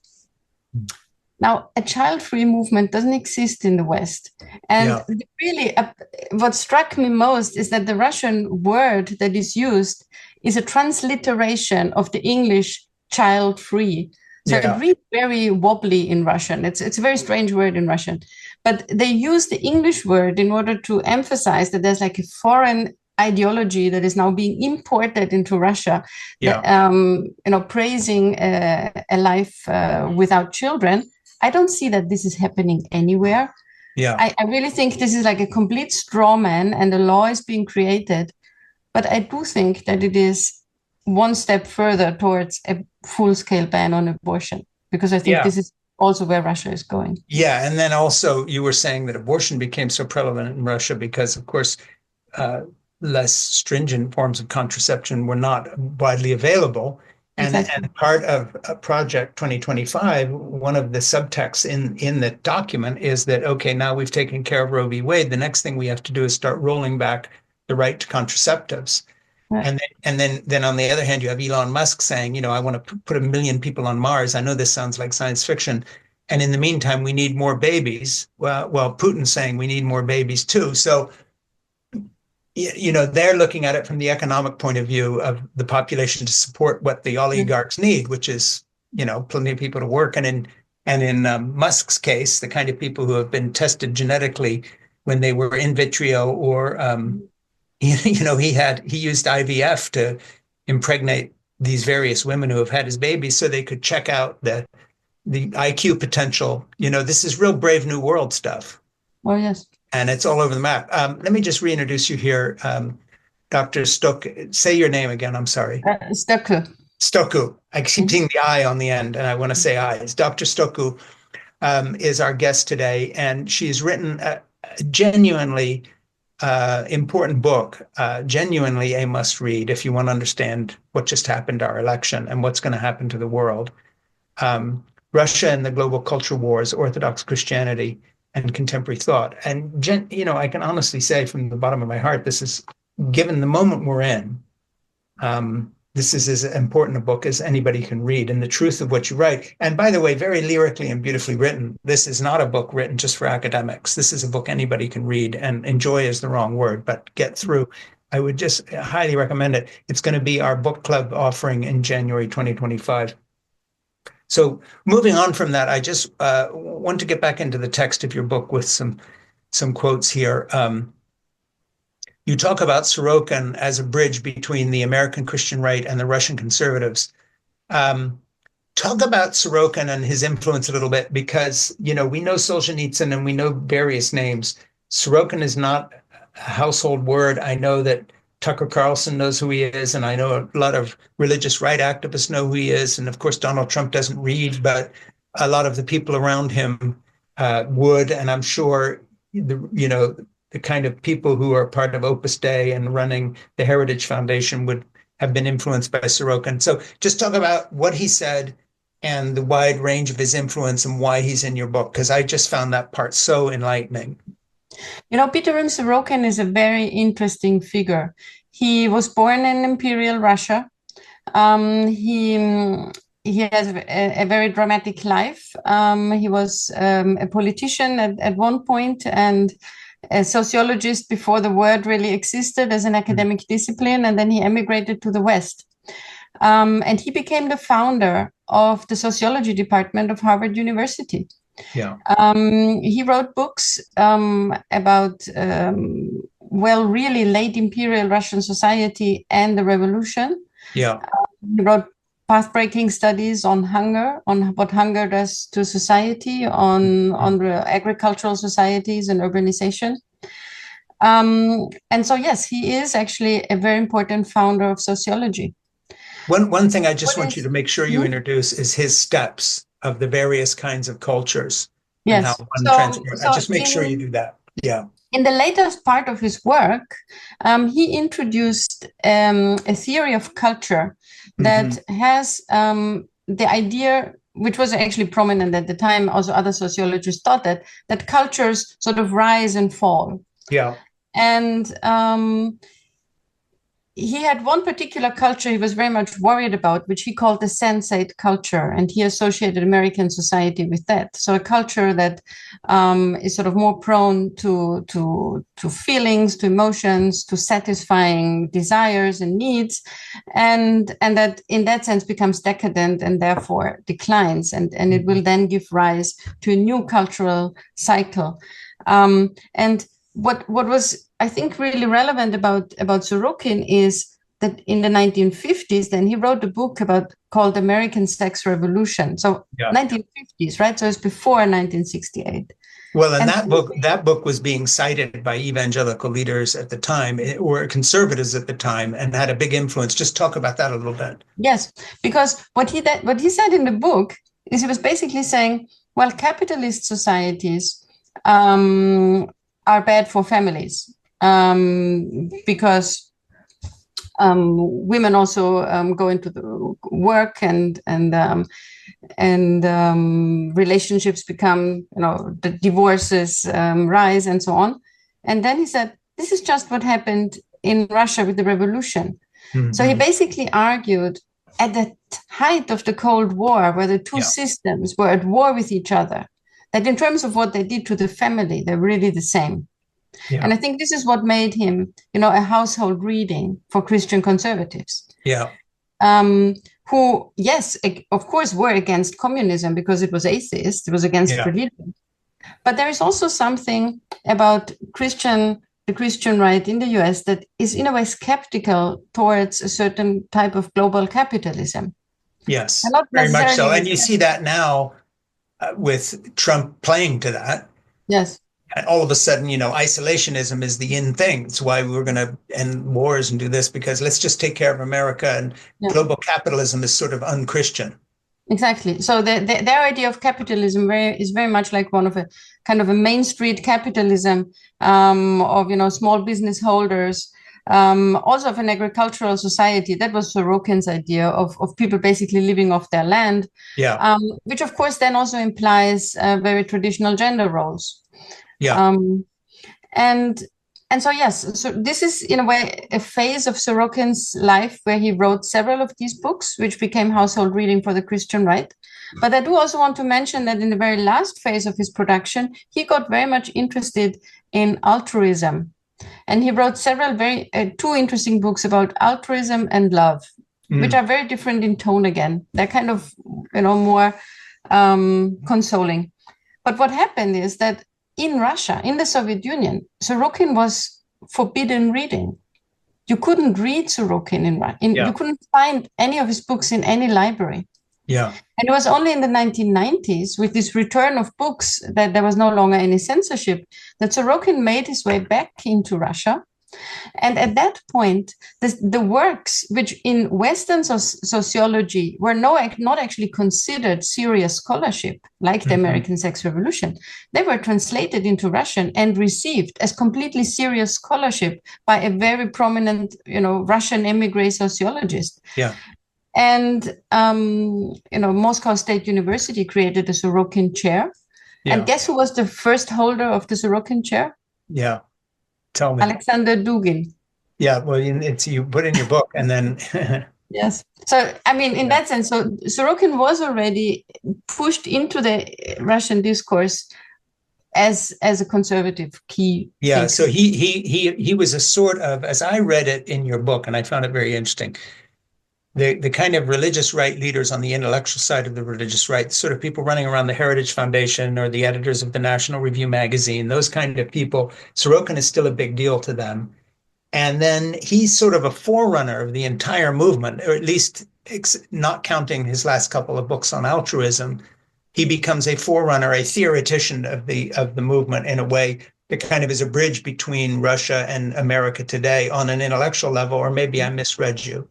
Now, a child-free movement doesn't exist in the West. And really, what struck me most is that the Russian word that is used is a transliteration of the English child-free. So it reads very wobbly in Russian. It's a very strange word in Russian. But they use the English word in order to emphasize that there's like a foreign ideology that is now being imported into Russia, that, praising a life without children. I don't see that this is happening anywhere. I really think this is like a complete straw man, and the law is being created. But I do think that it is one step further towards a full-scale ban on abortion, because I think this is also where Russia is going. Yeah, and then also you were saying that abortion became so prevalent in Russia because, of course, less stringent forms of contraception were not widely available. And, and part of Project 2025, one of the subtexts in the document is that, okay, now we've taken care of Roe v. Wade. The next thing we have to do is start rolling back the right to contraceptives. Right. And then on the other hand, you have Elon Musk saying, I want to put 1 million people on Mars. I know this sounds like science fiction. And in the meantime, we need more babies. Well, Putin's saying we need more babies too. So, they're looking at it from the economic point of view of the population to support what the oligarchs need, which is, plenty of people to work. And in Musk's case, the kind of people who have been tested genetically when they were in vitro, or, he used IVF to impregnate these various women who have had his babies so they could check out the IQ potential. This is real Brave New World stuff. Oh, yes. And it's all over the map. Let me just reintroduce you here. Dr. Stoeckl, say your name again. I'm sorry. Stoeckl. Stoeckl. I keep seeing the I on the end, and I want to say I. It's Dr. Stoeckl is our guest today, and she's written a genuinely important book, genuinely a must read if you want to understand what just happened to our election and what's going to happen to the world. Russia and the Global Culture Wars, Orthodox Christianity, and Contemporary Thought. And, I can honestly say from the bottom of my heart, this is, given the moment we're in, this is as important a book as anybody can read, and the truth of what you write. And by the way, very lyrically and beautifully written. This is not a book written just for academics. This is a book anybody can read, and enjoy is the wrong word, but get through. I would just highly recommend it. It's going to be our book club offering in January 2025. So moving on from that, I just want to get back into the text of your book with some quotes here. You talk about Sorokin as a bridge between the American Christian right and the Russian conservatives. Talk about Sorokin and his influence a little bit, because, we know Solzhenitsyn and we know various names. Sorokin is not a household word. I know that Tucker Carlson knows who he is, and I know a lot of religious right activists know who he is. And of course, Donald Trump doesn't read, but a lot of the people around him would. And I'm sure, the kind of people who are part of Opus Dei and running the Heritage Foundation would have been influenced by Sorokin. So just talk about what he said and the wide range of his influence and why he's in your book, because I just found that part so enlightening. Peter M. Sorokin is a very interesting figure. He was born in Imperial Russia. He has a very dramatic life. He was a politician at one point, and a sociologist before the word really existed as an academic discipline, and then he emigrated to the West. And he became the founder of the sociology department of Harvard University. Yeah. He wrote books about, really late Imperial Russian society and the revolution. Yeah. He wrote path-breaking studies on hunger, on what hunger does to society, on the agricultural societies and urbanization. And so, yes, he is actually a very important founder of sociology. One thing I just want you to make sure you introduce is his steps of the various kinds of cultures. Yes. Just make sure you do that. Yeah. In the latest part of his work, he introduced a theory of culture that has the idea, which was actually prominent at the time, also other sociologists thought that cultures sort of rise and fall. Yeah. And he had one particular culture he was very much worried about, which he called the sensate culture, and he associated American society with that. So a culture that is sort of more prone to feelings, to emotions, to satisfying desires and needs, and that in that sense becomes decadent and therefore declines, and it will then give rise to a new cultural cycle. And what was, I think, really relevant about Sorokin is that in the 1950s, then he wrote a book called American Sex Revolution. So 1950s, right? So it's before 1968. Well, and that book was being cited by evangelical leaders at the time, or conservatives at the time, and had a big influence. Just talk about that a little bit. Yes, because what he said in the book is he was basically saying, well, capitalist societies are bad for families because women also go into the work and relationships become, the divorces rise and so on. And then he said, this is just what happened in Russia with the revolution. Mm-hmm. So he basically argued at the height of the Cold War, where the two systems were at war with each other, that in terms of what they did to the family, they're really the same. Yeah. And I think this is what made him, a household reading for Christian conservatives. Yeah. Who, yes, of course, were against communism because it was atheist, it was against religion. But there is also something about the Christian right in the US that is in a way skeptical towards a certain type of global capitalism. Yes, very much so. And you see that now with Trump playing to that. Yes. And all of a sudden, isolationism is the in thing. It's why we're going to end wars and do this, because let's just take care of America, and global capitalism is sort of un-Christian. Exactly. So their idea of capitalism is very much like one of a kind of a Main Street capitalism of, small business holders, also of an agricultural society. That was Sorokin's idea of people basically living off their land, which of course then also implies very traditional gender roles. Yeah. And so, yes, so this is in a way a phase of Sorokin's life where he wrote several of these books, which became household reading for the Christian right. But I do also want to mention that in the very last phase of his production, he got very much interested in altruism. And he wrote two interesting books about altruism and love, which are very different in tone again. They're kind of, more consoling. But what happened is that in Russia, in the Soviet Union, Sorokin was forbidden reading. You couldn't read Sorokin you couldn't find any of his books in any library. Yeah. And it was only in the 1990s, with this return of books, that there was no longer any censorship, that Sorokin made his way back into Russia. And at that point, the works which in Western sociology were not actually considered serious scholarship, like the American Sex Revolution, they were translated into Russian and received as completely serious scholarship by a very prominent, Russian emigre sociologist. Yeah. And, Moscow State University created the Sorokin chair. Yeah. And guess who was the first holder of the Sorokin chair? Yeah. Tell me. Alexander Dugin. Yeah, well, you put in your book, and then yes. So I mean, in that sense, so Sorokin was already pushed into the Russian discourse as a conservative key. Yeah. thinker. So he was a sort of, as I read it in your book, and I found it very interesting, the kind of religious right leaders on the intellectual side of the religious right, sort of people running around the Heritage Foundation or the editors of the National Review magazine, those kind of people, Sorokin is still a big deal to them. And then he's sort of a forerunner of the entire movement, or at least not counting his last couple of books on altruism. He becomes a forerunner, a theoretician of the movement in a way that kind of is a bridge between Russia and America today on an intellectual level, or maybe I misread you.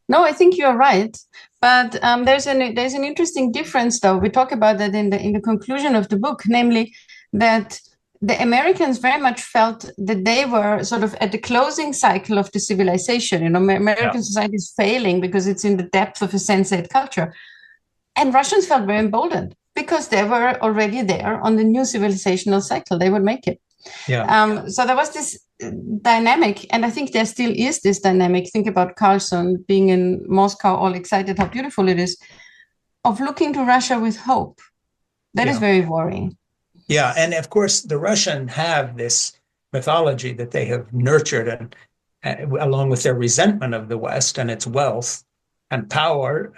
No, I think you're right, but there's an interesting difference, though. We talk about that in the conclusion of the book, namely that the Americans very much felt that they were sort of at the closing cycle of the civilization. American society is failing because it's in the depth of a sensate culture, and Russians felt very emboldened because they were already there on the new civilizational cycle. They would make it. Yeah. So there was this dynamic, and I think there still is this dynamic. Think about Carlson being in Moscow, all excited how beautiful it is, of looking to Russia with hope. That is Yeah. very worrying. Yeah. And of course, the Russian have this mythology that they have nurtured, and along with their resentment of the West and its wealth and power.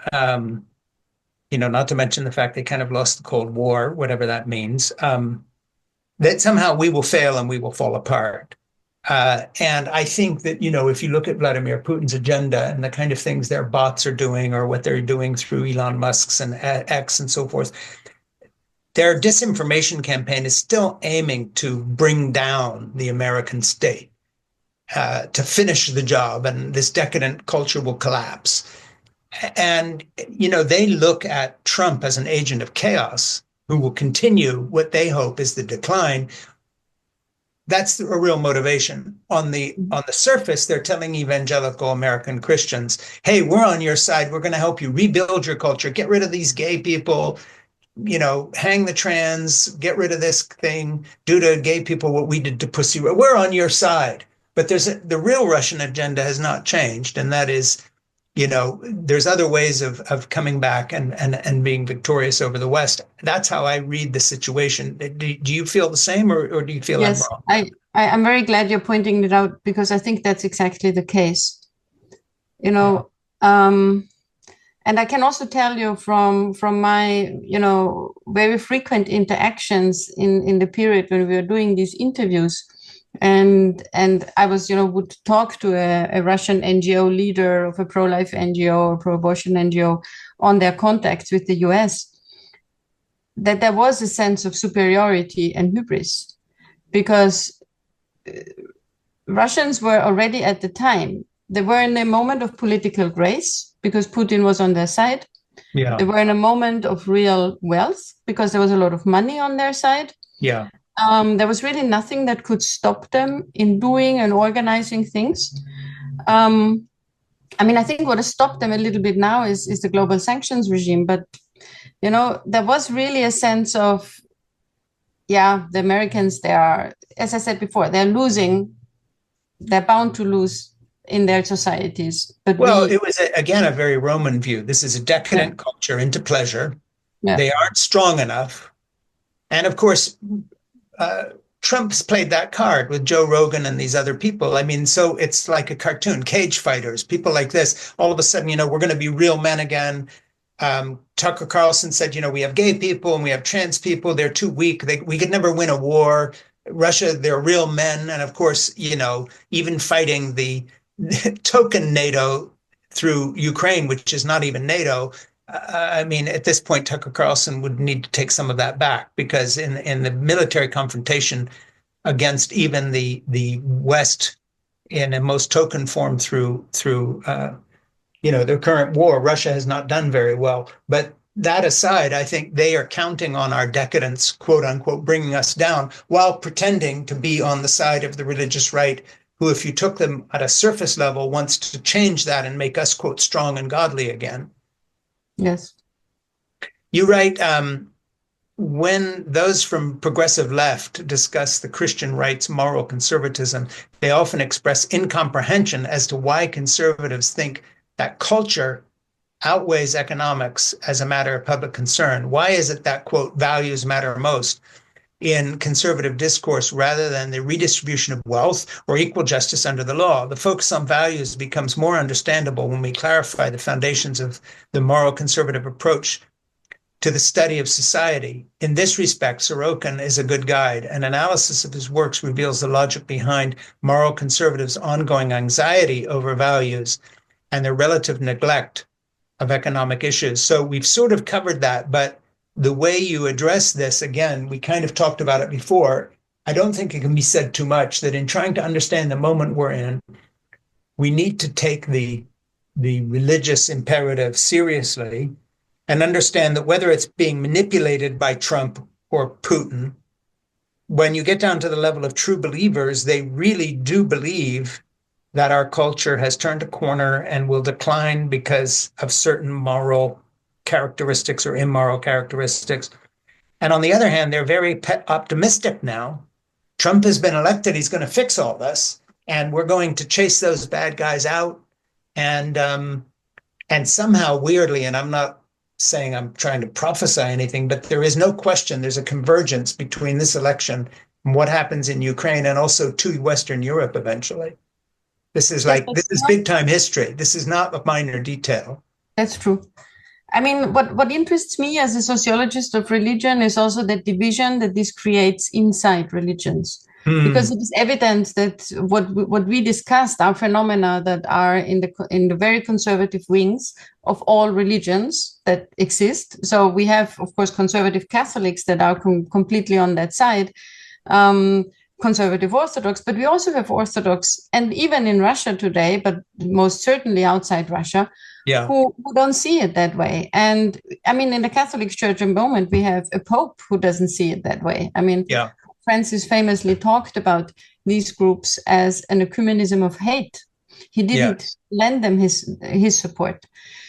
Not to mention the fact they kind of lost the Cold War, whatever that means, that somehow we will fail and we will fall apart. And I think that, if you look at Vladimir Putin's agenda and the kind of things their bots are doing or what they're doing through Elon Musk's and X and so forth, their disinformation campaign is still aiming to bring down the American state, to finish the job, and this decadent culture will collapse. And, they look at Trump as an agent of chaos who will continue what they hope is the decline. That's a real motivation. On the surface, they're telling evangelical American Christians, hey, we're on your side. We're going to help you rebuild your culture, get rid of these gay people, hang the trans, get rid of this thing, do to gay people what we did to pussy. We're on your side. But the real Russian agenda has not changed, and that is, there's other ways of coming back and being victorious over the West. That's how I read the situation. Do you feel the same, or do you feel I'm Yes, wrong? I'm very glad you're pointing it out, because I think that's exactly the case. And I can also tell you from my, very frequent interactions in the period when we were doing these interviews, and I was, would talk to a Russian NGO leader of a pro-life NGO or pro-abortion NGO on their contacts with the US, that there was a sense of superiority and hubris, because Russians were already at the time, they were in a moment of political grace because Putin was on their side. Yeah. They were in a moment of real wealth because there was a lot of money on their side. Yeah. There was really nothing that could stop them in doing and organizing things. I think what has stopped them a little bit now is the global sanctions regime. But, there was really a sense of, the Americans, they are, as I said before, they're losing, they're bound to lose in their societies. But it was, again, a very Roman view. This is a decadent culture into pleasure. Yeah. They aren't strong enough. And of course, Trump's played that card with Joe Rogan and these other people. So it's like a cartoon, cage fighters, people like this. All of a sudden, we're going to be real men again. Tucker Carlson said, we have gay people and we have trans people. They're too weak. We could never win a war. Russia, they're real men. And of course, even fighting the token NATO through Ukraine, which is not even NATO. At this point, Tucker Carlson would need to take some of that back, because in the military confrontation against even the West in a most token form through their current war, Russia has not done very well. But that aside, I think they are counting on our decadence, quote unquote, bringing us down, while pretending to be on the side of the religious right, who, if you took them at a surface level, wants to change that and make us, quote, strong and godly again. Yes. You write, when those from progressive left discuss the Christian right's moral conservatism, they often express incomprehension as to why conservatives think that culture outweighs economics as a matter of public concern. Why is it that, quote, values matter most in conservative discourse rather than the redistribution of wealth or equal justice under the law? The focus on values becomes more understandable when we clarify the foundations of the moral conservative approach to the study of society. In this respect, Sorokin is a good guide. An analysis of his works reveals the logic behind moral conservatives' ongoing anxiety over values and their relative neglect of economic issues. So we've sort of covered that, but the way you address this, again, we kind of talked about it before. I don't think it can be said too much that in trying to understand the moment we're in, we need to take the religious imperative seriously and understand that whether it's being manipulated by Trump or Putin, when you get down to the level of true believers, they really do believe that our culture has turned a corner and will decline because of certain moral characteristics or immoral characteristics. And on the other hand, they're very optimistic now Trump has been elected. He's going to fix all this, and we're going to chase those bad guys out. And somehow, weirdly, and I'm not saying I'm trying to prophesy anything, but there is no question there's a convergence between this election and what happens in Ukraine and also to Western Europe eventually. This is big time history. This is not a minor detail. That's true. I mean, what interests me as a sociologist of religion is also the division that this creates inside religions. Because it is evident that what we discussed are phenomena that are in the very conservative wings of all religions that exist. So we have, of course, conservative Catholics that are completely on that side, conservative Orthodox, but we also have Orthodox, and even in Russia today, but most certainly outside Russia, who don't see it that way. And I mean, in the Catholic Church at the moment, we have a Pope who doesn't see it that way. I mean, Francis famously talked about these groups as an ecumenism of hate. He didn't lend them his support.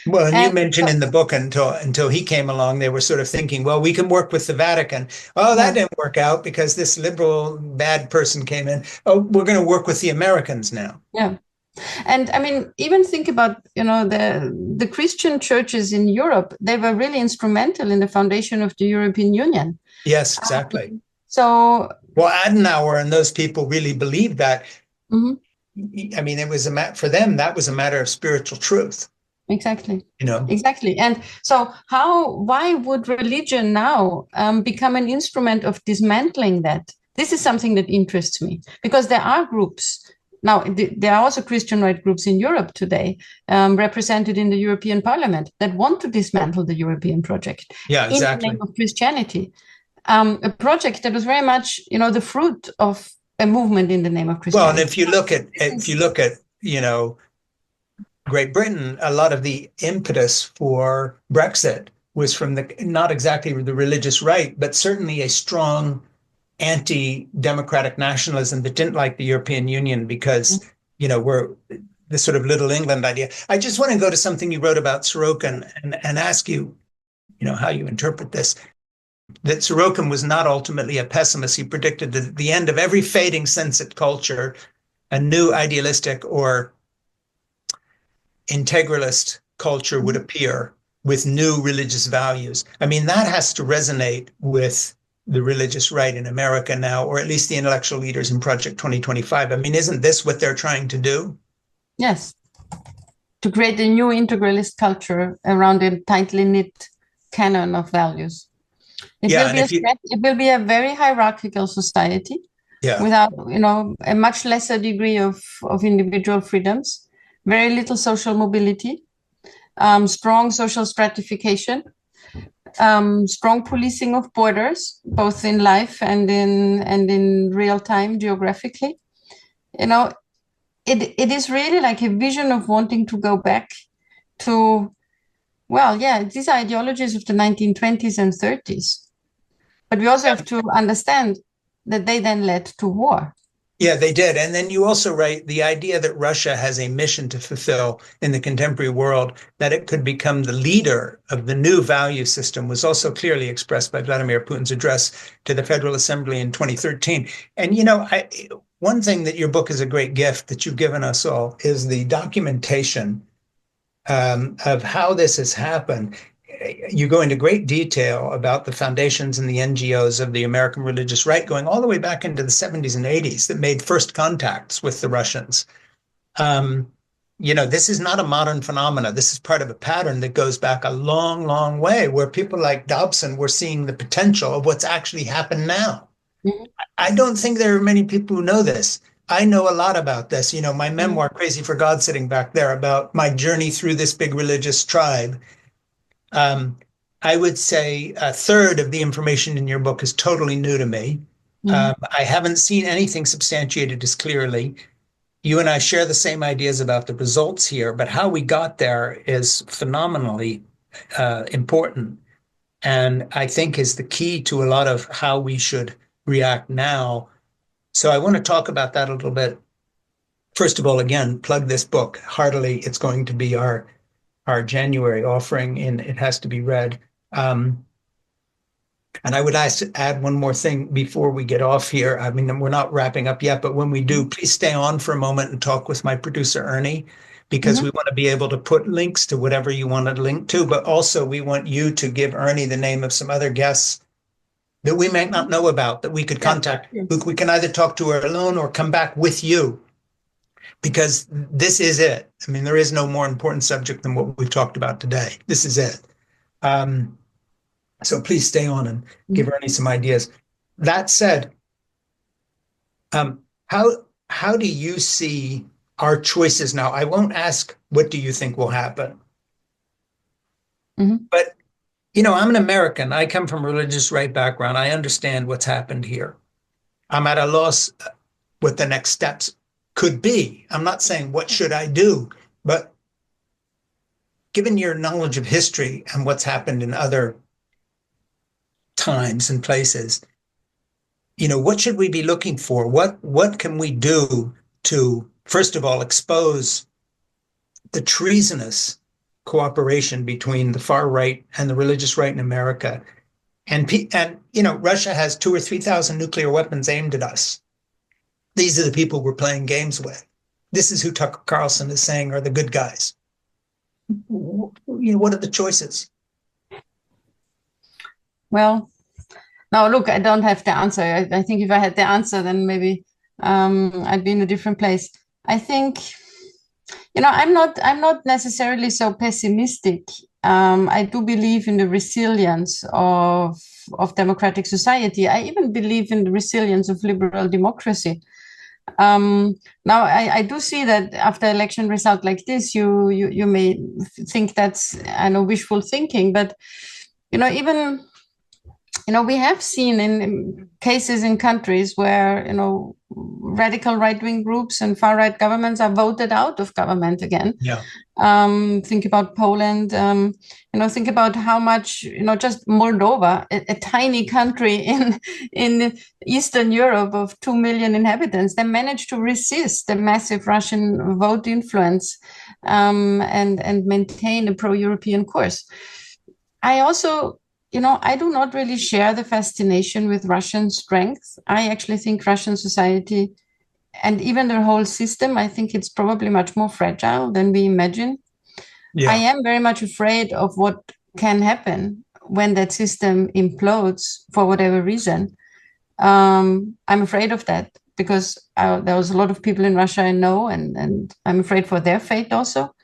Well, and you mentioned in the book until he came along, they were sort of thinking, well, we can work with the Vatican. Oh, that didn't work out because this liberal bad person came in. Oh, we're going to work with the Americans now. Yeah. And I mean, even think about, the Christian churches in Europe, they were really instrumental in the foundation of the European Union. Yes, exactly. Well, Adenauer and those people really believed that. I mean, it was for them, that was a matter of spiritual truth. Exactly. Exactly. And so why would religion now become an instrument of dismantling that? This is something that interests me, because there are groups. Now, there are also Christian right groups in Europe today, represented in the European Parliament, that want to dismantle the European project in the name of Christianity. A project that was very much, the fruit of a movement in the name of Christianity. Well, and if you look at, Great Britain, a lot of the impetus for Brexit was from not exactly the religious right, but certainly a strong anti-democratic nationalism that didn't like the European Union because, we're this sort of little England idea. I just want to go to something you wrote about Sorokin and ask you, how you interpret this. That Sorokin was not ultimately a pessimist. He predicted that at the end of every fading sensate culture, a new idealistic or integralist culture would appear with new religious values. I mean, that has to resonate with the religious right in America now, or at least the intellectual leaders in Project 2025. I mean, isn't this what they're trying to do? Yes. To create a new integralist culture around a tightly knit canon of values. It will be a very hierarchical society without, a much lesser degree of individual freedoms, very little social mobility, strong social stratification, strong policing of borders, both in life and in real time geographically. It is really like a vision of wanting to go back to, these are ideologies of the 1920s and 30s. But we also have to understand that they then led to war. Yeah, they did. And then you also write the idea that Russia has a mission to fulfill in the contemporary world, that it could become the leader of the new value system, was also clearly expressed by Vladimir Putin's address to the Federal Assembly in 2013. And, one thing that your book is a great gift that you've given us all is the documentation of how this has happened. You go into great detail about the foundations and the NGOs of the American religious right, going all the way back into the 70s and 80s, that made first contacts with the Russians. This is not a modern phenomena. This is part of a pattern that goes back a long, long way, where people like Dobson were seeing the potential of what's actually happened now. Mm-hmm. I don't think there are many people who know this. I know a lot about this. My memoir, Crazy for God, sitting back there, about my journey through this big religious tribe. I would say a third of the information in your book is totally new to me. I haven't seen anything substantiated as clearly. You and I share the same ideas about the results here, but how we got there is phenomenally important. And I think is the key to a lot of how we should react now. So I want to talk about that a little bit. First of all, again, plug this book heartily. It's going to be our January offering, and it has to be read. And I would add one more thing before we get off here. I mean, we're not wrapping up yet, but when we do, please stay on for a moment and talk with my producer, Ernie, because we want to be able to put links to whatever you want to link to. But also, we want you to give Ernie the name of some other guests that we might not know about that we could contact. We can either talk to her alone or come back with you, because this is it. I mean, there is no more important subject than what we've talked about today. This is it. So please stay on and give Ernie some ideas. That said, how do you see our choices now? I won't ask what do you think will happen, but I'm an American. I come from a religious right background. I understand what's happened here. I'm at a loss what the next steps could be. I'm not saying what should I do, but given your knowledge of history and what's happened in other times and places, what should we be looking for? What can we do to, first of all, expose the treasonous cooperation between the far right and the religious right in America? And Russia has 2,000 or 3,000 nuclear weapons aimed at us. These are the people we're playing games with. This is who Tucker Carlson is saying are the good guys. What are the choices? Well, now look, I don't have the answer. I think if I had the answer, then maybe I'd be in a different place. I think, I'm not necessarily so pessimistic. I do believe in the resilience of democratic society. I even believe in the resilience of liberal democracy. Now, I do see that after election result like this, you may think that's, wishful thinking, but even we have seen in cases in countries where radical right-wing groups and far-right governments are voted out of government again. Yeah. Think about Poland. Think about how much just Moldova, a tiny country in Eastern Europe of 2 million inhabitants, they managed to resist the massive Russian vote influence and maintain a pro-European course. I also I do not really share the fascination with Russian strength. I actually think Russian society and even their whole system, I think it's probably much more fragile than we imagine. Yeah. I am very much afraid of what can happen when that system implodes for whatever reason. I'm afraid of that because there was a lot of people in Russia I know, and I'm afraid for their fate also.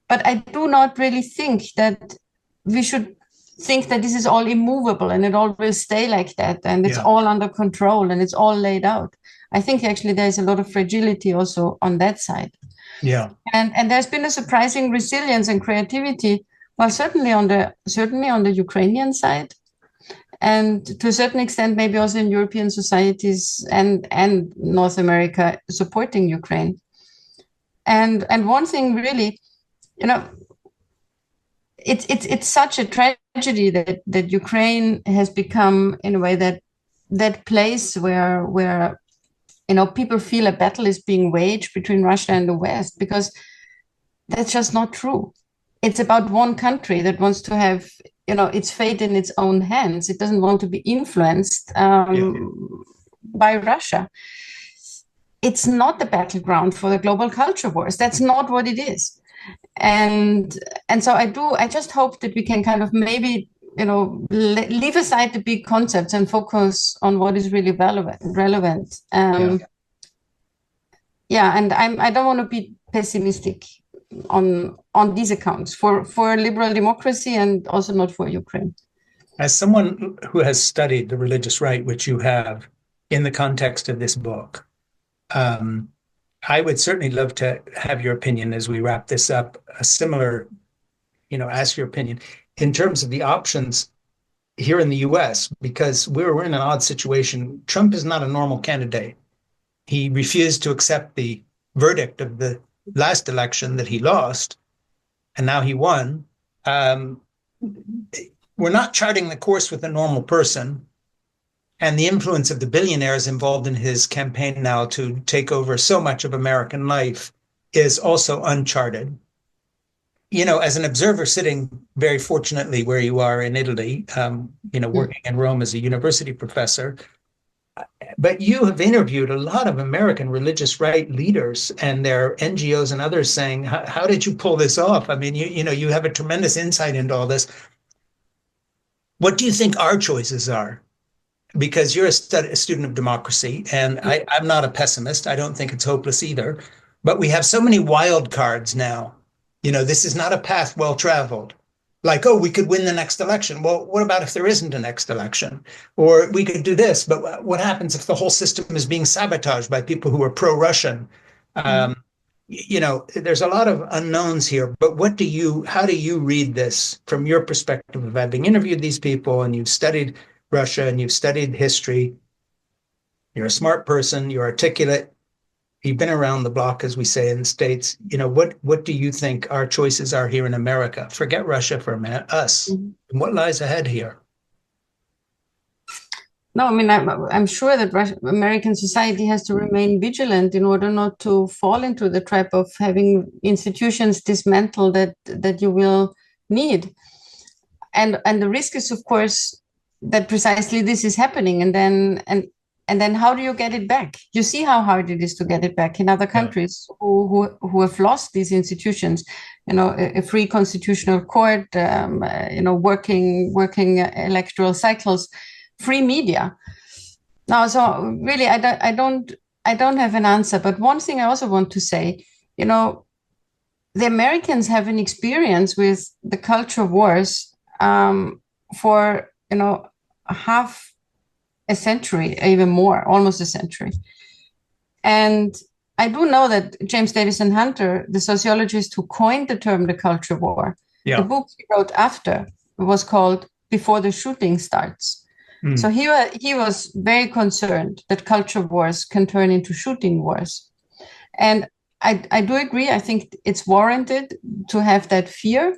But I do not really think that we should think that this is all immovable and it all will stay like that and it's all under control and it's all laid out. I think actually there's a lot of fragility also on that side. Yeah. And there's been a surprising resilience and creativity, well, certainly on the Ukrainian side, and to a certain extent, maybe also in European societies and North America supporting Ukraine. And one thing really, it's such a tragedy that Ukraine has become, in a way, that place where people feel a battle is being waged between Russia and the West, because that's just not true. It's about one country that wants to have its fate in its own hands. It doesn't want to be influenced by Russia. It's not the battleground for the global culture wars. That's not what it is. And so I just hope that we can kind of maybe leave aside the big concepts and focus on what is really relevant. And I don't want to be pessimistic on these accounts for liberal democracy and also not for Ukraine. As someone who has studied the religious right, which you have in the context of this book, I would certainly love to have your opinion as we wrap this up. A similar, ask your opinion in terms of the options here in the US, because we're in an odd situation. Trump is not a normal candidate. He refused to accept the verdict of the last election that he lost, and now he won. We're not charting the course with a normal person. And the influence of the billionaires involved in his campaign now to take over so much of American life is also uncharted. as an observer sitting very fortunately where you are in Italy, working in Rome as a university professor, but you have interviewed a lot of American religious right leaders and their NGOs and others saying, how did you pull this off? I mean, you have a tremendous insight into all this. What do you think our choices are? Because you're a student of democracy, and I'm not a pessimist. I don't think it's hopeless either. But we have so many wild cards now. This is not a path well traveled. Like, oh, we could win the next election. Well, what about if there isn't a next election? Or we could do this, but what happens if the whole system is being sabotaged by people who are pro-Russian? There's a lot of unknowns here, but how do you read this from your perspective of having interviewed these people and you've studied Russia and you've studied history? You're a smart person, you're articulate, you've been around the block, as we say in the States. What do you think our choices are here in America? Forget Russia for a minute, us. And what lies ahead here? No, I mean, I'm sure that American society has to remain vigilant in order not to fall into the trap of having institutions dismantled that you will need. And the risk is, of course, that precisely this is happening. And then how do you get it back? You see how hard it is to get it back in other countries who have lost these institutions. A free constitutional court, working electoral cycles, free media. Now, so really, I don't have an answer. But one thing I also want to say, the Americans have an experience with the culture wars for half a century, even more, almost a century. And I do know that James Davison Hunter, the sociologist who coined the term the culture war, the book he wrote after was called Before the Shooting Starts. So he was very concerned that culture wars can turn into shooting wars. And I do agree. I think it's warranted to have that fear,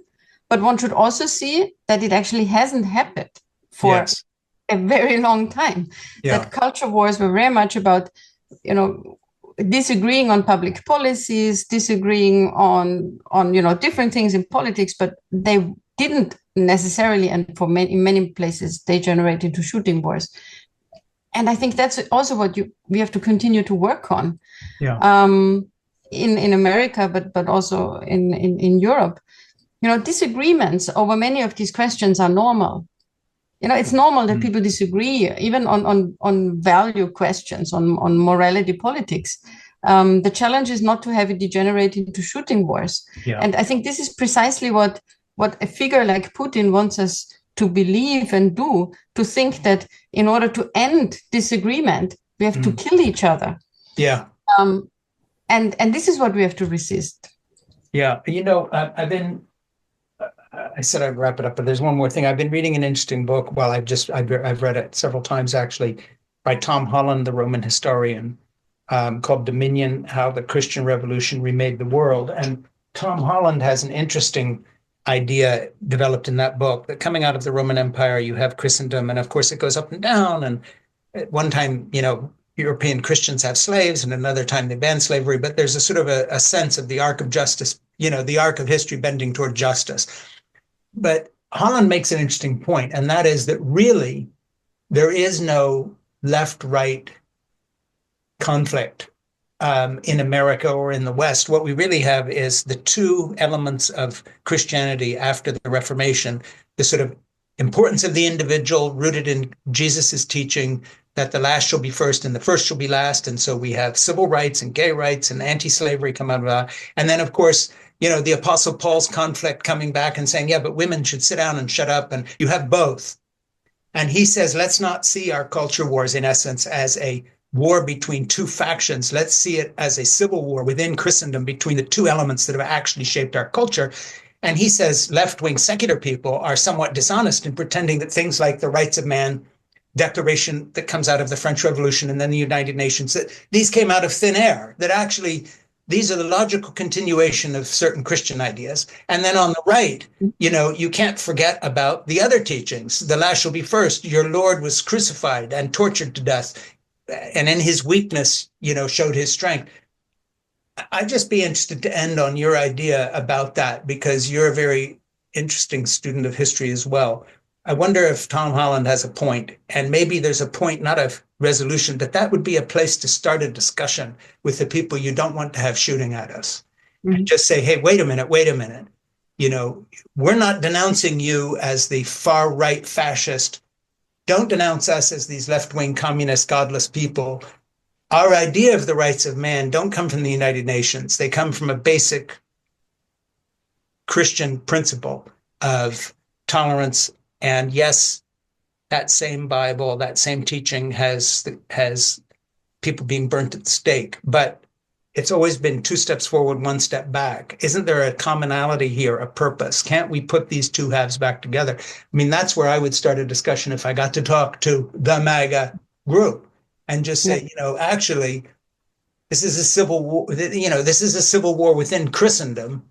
but one should also see that it actually hasn't happened for a very long time. That culture wars were very much about, disagreeing on public policies, disagreeing on different things in politics, but they didn't necessarily, and in many places, they generate into shooting wars. And I think that's also what we have to continue to work on in America, but also in Europe. Disagreements over many of these questions are normal. It's normal that people disagree, even on value questions, on morality politics. The challenge is not to have it degenerate into shooting wars. And I think this is precisely what a figure like Putin wants us to believe and do, to think that in order to end disagreement, we have to kill each other. And this is what we have to resist. I said I'd wrap it up, but there's one more thing. I've been reading an interesting book. Well, I've read it several times, actually, by Tom Holland, the Roman historian, called Dominion, How the Christian Revolution Remade the World. And Tom Holland has an interesting idea developed in that book, that coming out of the Roman Empire, you have Christendom, and of course it goes up and down. And at one time, European Christians have slaves, and another time they ban slavery, but there's a sort of a sense of the arc of justice, the arc of history bending toward justice. But Holland makes an interesting point, and that is that really there is no left-right conflict in America or in the West. What we really have is the two elements of Christianity after the Reformation, the sort of importance of the individual rooted in Jesus's teaching that the last shall be first and the first shall be last. And so we have civil rights and gay rights and anti-slavery come out of that. And then, of course, the Apostle Paul's conflict coming back and saying, but women should sit down and shut up. And you have both. And he says, let's not see our culture wars, in essence, as a war between two factions. Let's see it as a civil war within Christendom between the two elements that have actually shaped our culture. And he says left-wing secular people are somewhat dishonest in pretending that things like the Rights of Man Declaration that comes out of the French Revolution and then the United Nations, that these came out of thin air, that actually these are the logical continuation of certain Christian ideas. And then on the right, you can't forget about the other teachings. The last shall be first. Your Lord was crucified and tortured to death, and in his weakness, showed his strength. I'd just be interested to end on your idea about that, because you're a very interesting student of history as well. I wonder if Tom Holland has a point, and maybe there's a point, not of resolution, but that would be a place to start a discussion with the people you don't want to have shooting at us. And just say, hey, wait a minute. You know, we're not denouncing you as the far right fascist. Don't denounce us as these left-wing communist godless people. Our idea of the rights of man don't come from the United Nations. They come from a basic Christian principle of tolerance. And yes, that same Bible, that same teaching has people being burnt at the stake, but it's always been 2 steps forward, 1 step back. Isn't there a commonality here, a purpose? Can't we put these two halves back together? I mean, that's where I would start a discussion if I got to talk to the MAGA group and just say, you know, actually, this is a civil war. You know, this is a civil war within Christendom.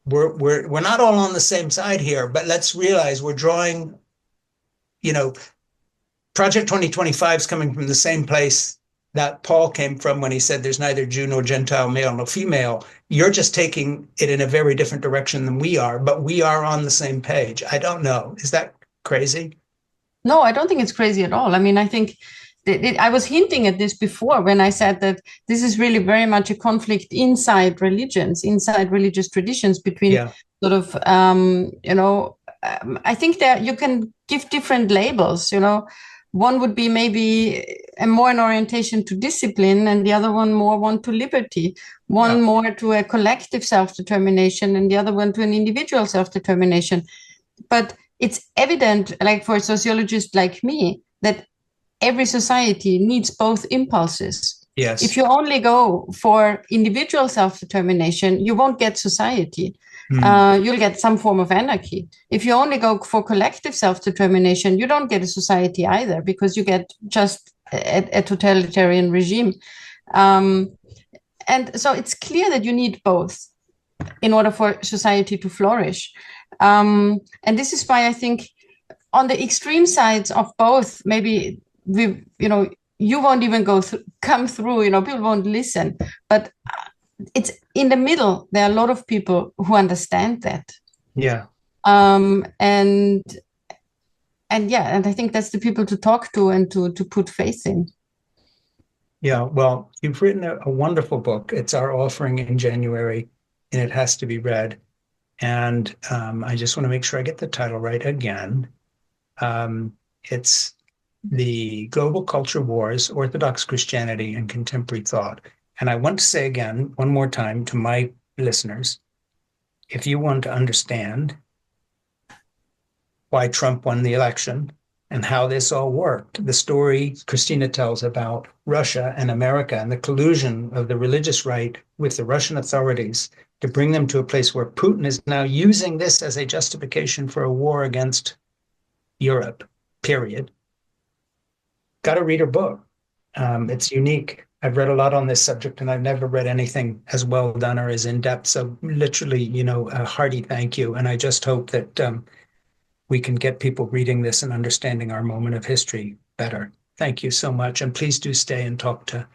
We're not all on the same side here, but let's realize we're drawing, you know, Project 2025 is coming from the same place that Paul came from when he said there's neither Jew nor Gentile, male nor female. You're just taking it in a very different direction than we are, but we are on the same page. I don't know. Is that crazy? No, I don't think it's crazy at all. I mean, I think I was hinting at this before when I said that this is really very much a conflict inside religions, inside religious traditions between sort of, you know, I think that you can give different labels, you know. One would be maybe more an orientation to discipline, and the other one more one to liberty, one more to a collective self-determination, and the other one to an individual self-determination. But it's evident, like for a sociologist like me, that every society needs both impulses. Yes. If you only go for individual self-determination, you won't get society. You'll get some form of anarchy. If you only go for collective self-determination, you don't get a society either, because you get just a totalitarian regime. And so it's clear that you need both in order for society to flourish. And this is why I think on the extreme sides of both, maybe you won't even come through, you know, people won't listen. But it's in the middle. There are a lot of people who understand that. Yeah. And I think that's the people to talk to and to put faith in. Yeah. Well, you've written a wonderful book. It's our offering in January, and it has to be read. And I just want to make sure I get the title right again. It's The Global Culture Wars, Orthodox Christianity and Contemporary Thought. And I want to say again, one more time to my listeners, if you want to understand why Trump won the election and how this all worked, the story Kristina tells about Russia and America and the collusion of the religious right with the Russian authorities to bring them to a place where Putin is now using this as a justification for a war against Europe, period. Got to read her book. It's unique. I've read a lot on this subject, and I've never read anything as well done or as in-depth. So literally, you know, a hearty thank you. And I just hope that we can get people reading this and understanding our moment of history better. Thank you so much. And please do stay and talk to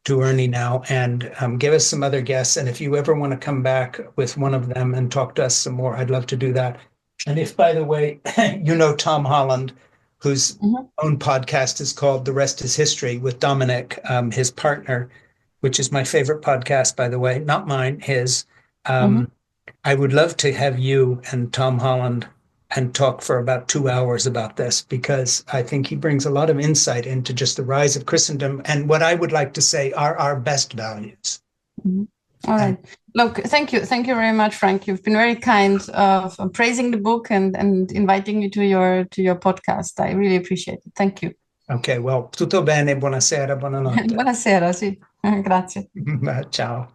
Ernie now, and give us some other guests. And if you ever want to come back with one of them and talk to us some more, I'd love to do that. And if, by the way, you know Tom Holland, whose own podcast is called The Rest is History with Dominic, his partner, which is my favorite podcast, by the way, not mine, his. I would love to have you and Tom Holland and talk for about 2 hours about this, because I think he brings a lot of insight into just the rise of Christendom and what I would like to say are our best values. All right. Look, thank you. Thank you very much, Frank. You've been very kind of praising the book and inviting me to your podcast. I really appreciate it. Thank you. Ok, well, tutto bene. Buonasera, buonanotte. Buonasera, sì. Grazie. Ciao.